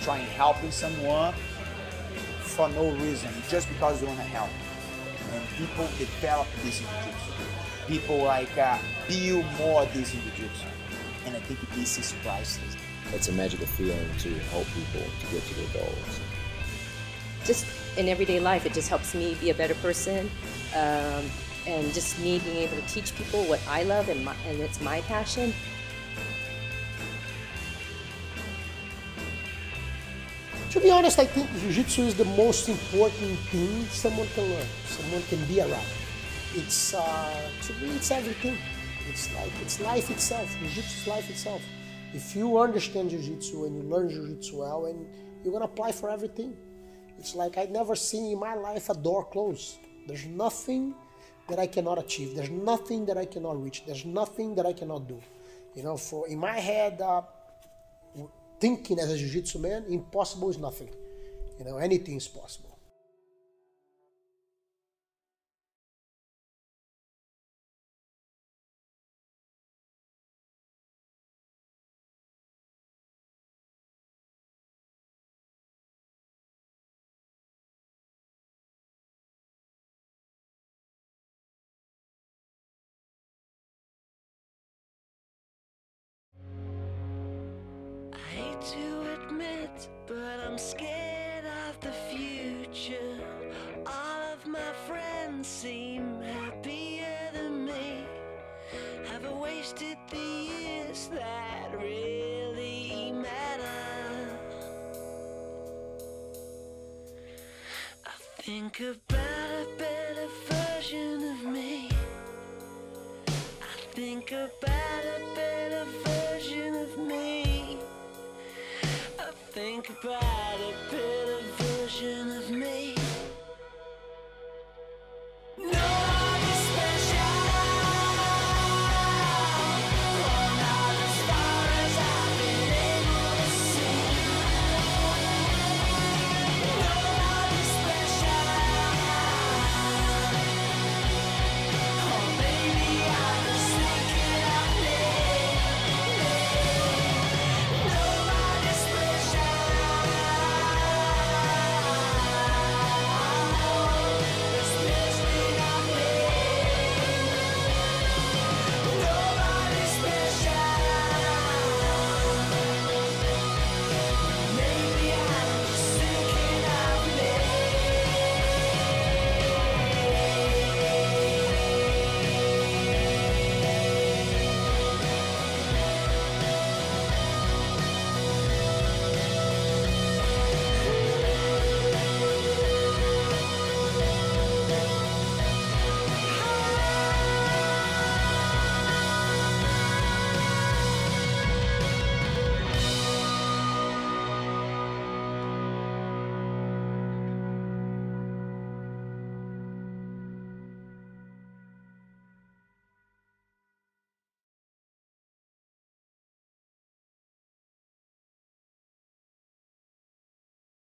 trying helping someone for no reason, just because you want to help. And people develop this in Jiu-Jitsu. People build more of this in Jiu-Jitsu. And I think this is priceless. It's a magical feeling to help people to get to their goals. Just in everyday life, it just helps me be a better person. And just me being able to teach people what I love and it's my passion. To be honest, I think Jiu-Jitsu is the most important thing someone can learn, someone can be around. It's, to me, it's everything. It's life itself. Jiu-Jitsu is life itself. If you understand Jiu-Jitsu and you learn Jiu-Jitsu well, and you're gonna apply for everything. It's like I've never seen in my life a door close. There's nothing that I cannot achieve. There's nothing that I cannot reach. There's nothing that I cannot do. In my head, thinking as a Jiu-Jitsu man, impossible is nothing. Anything is possible. To admit, but I'm scared of the future. All of my friends seem happier than me. Have I wasted the years that really matter? I think about a better version of me. I think about a better version of me. Think about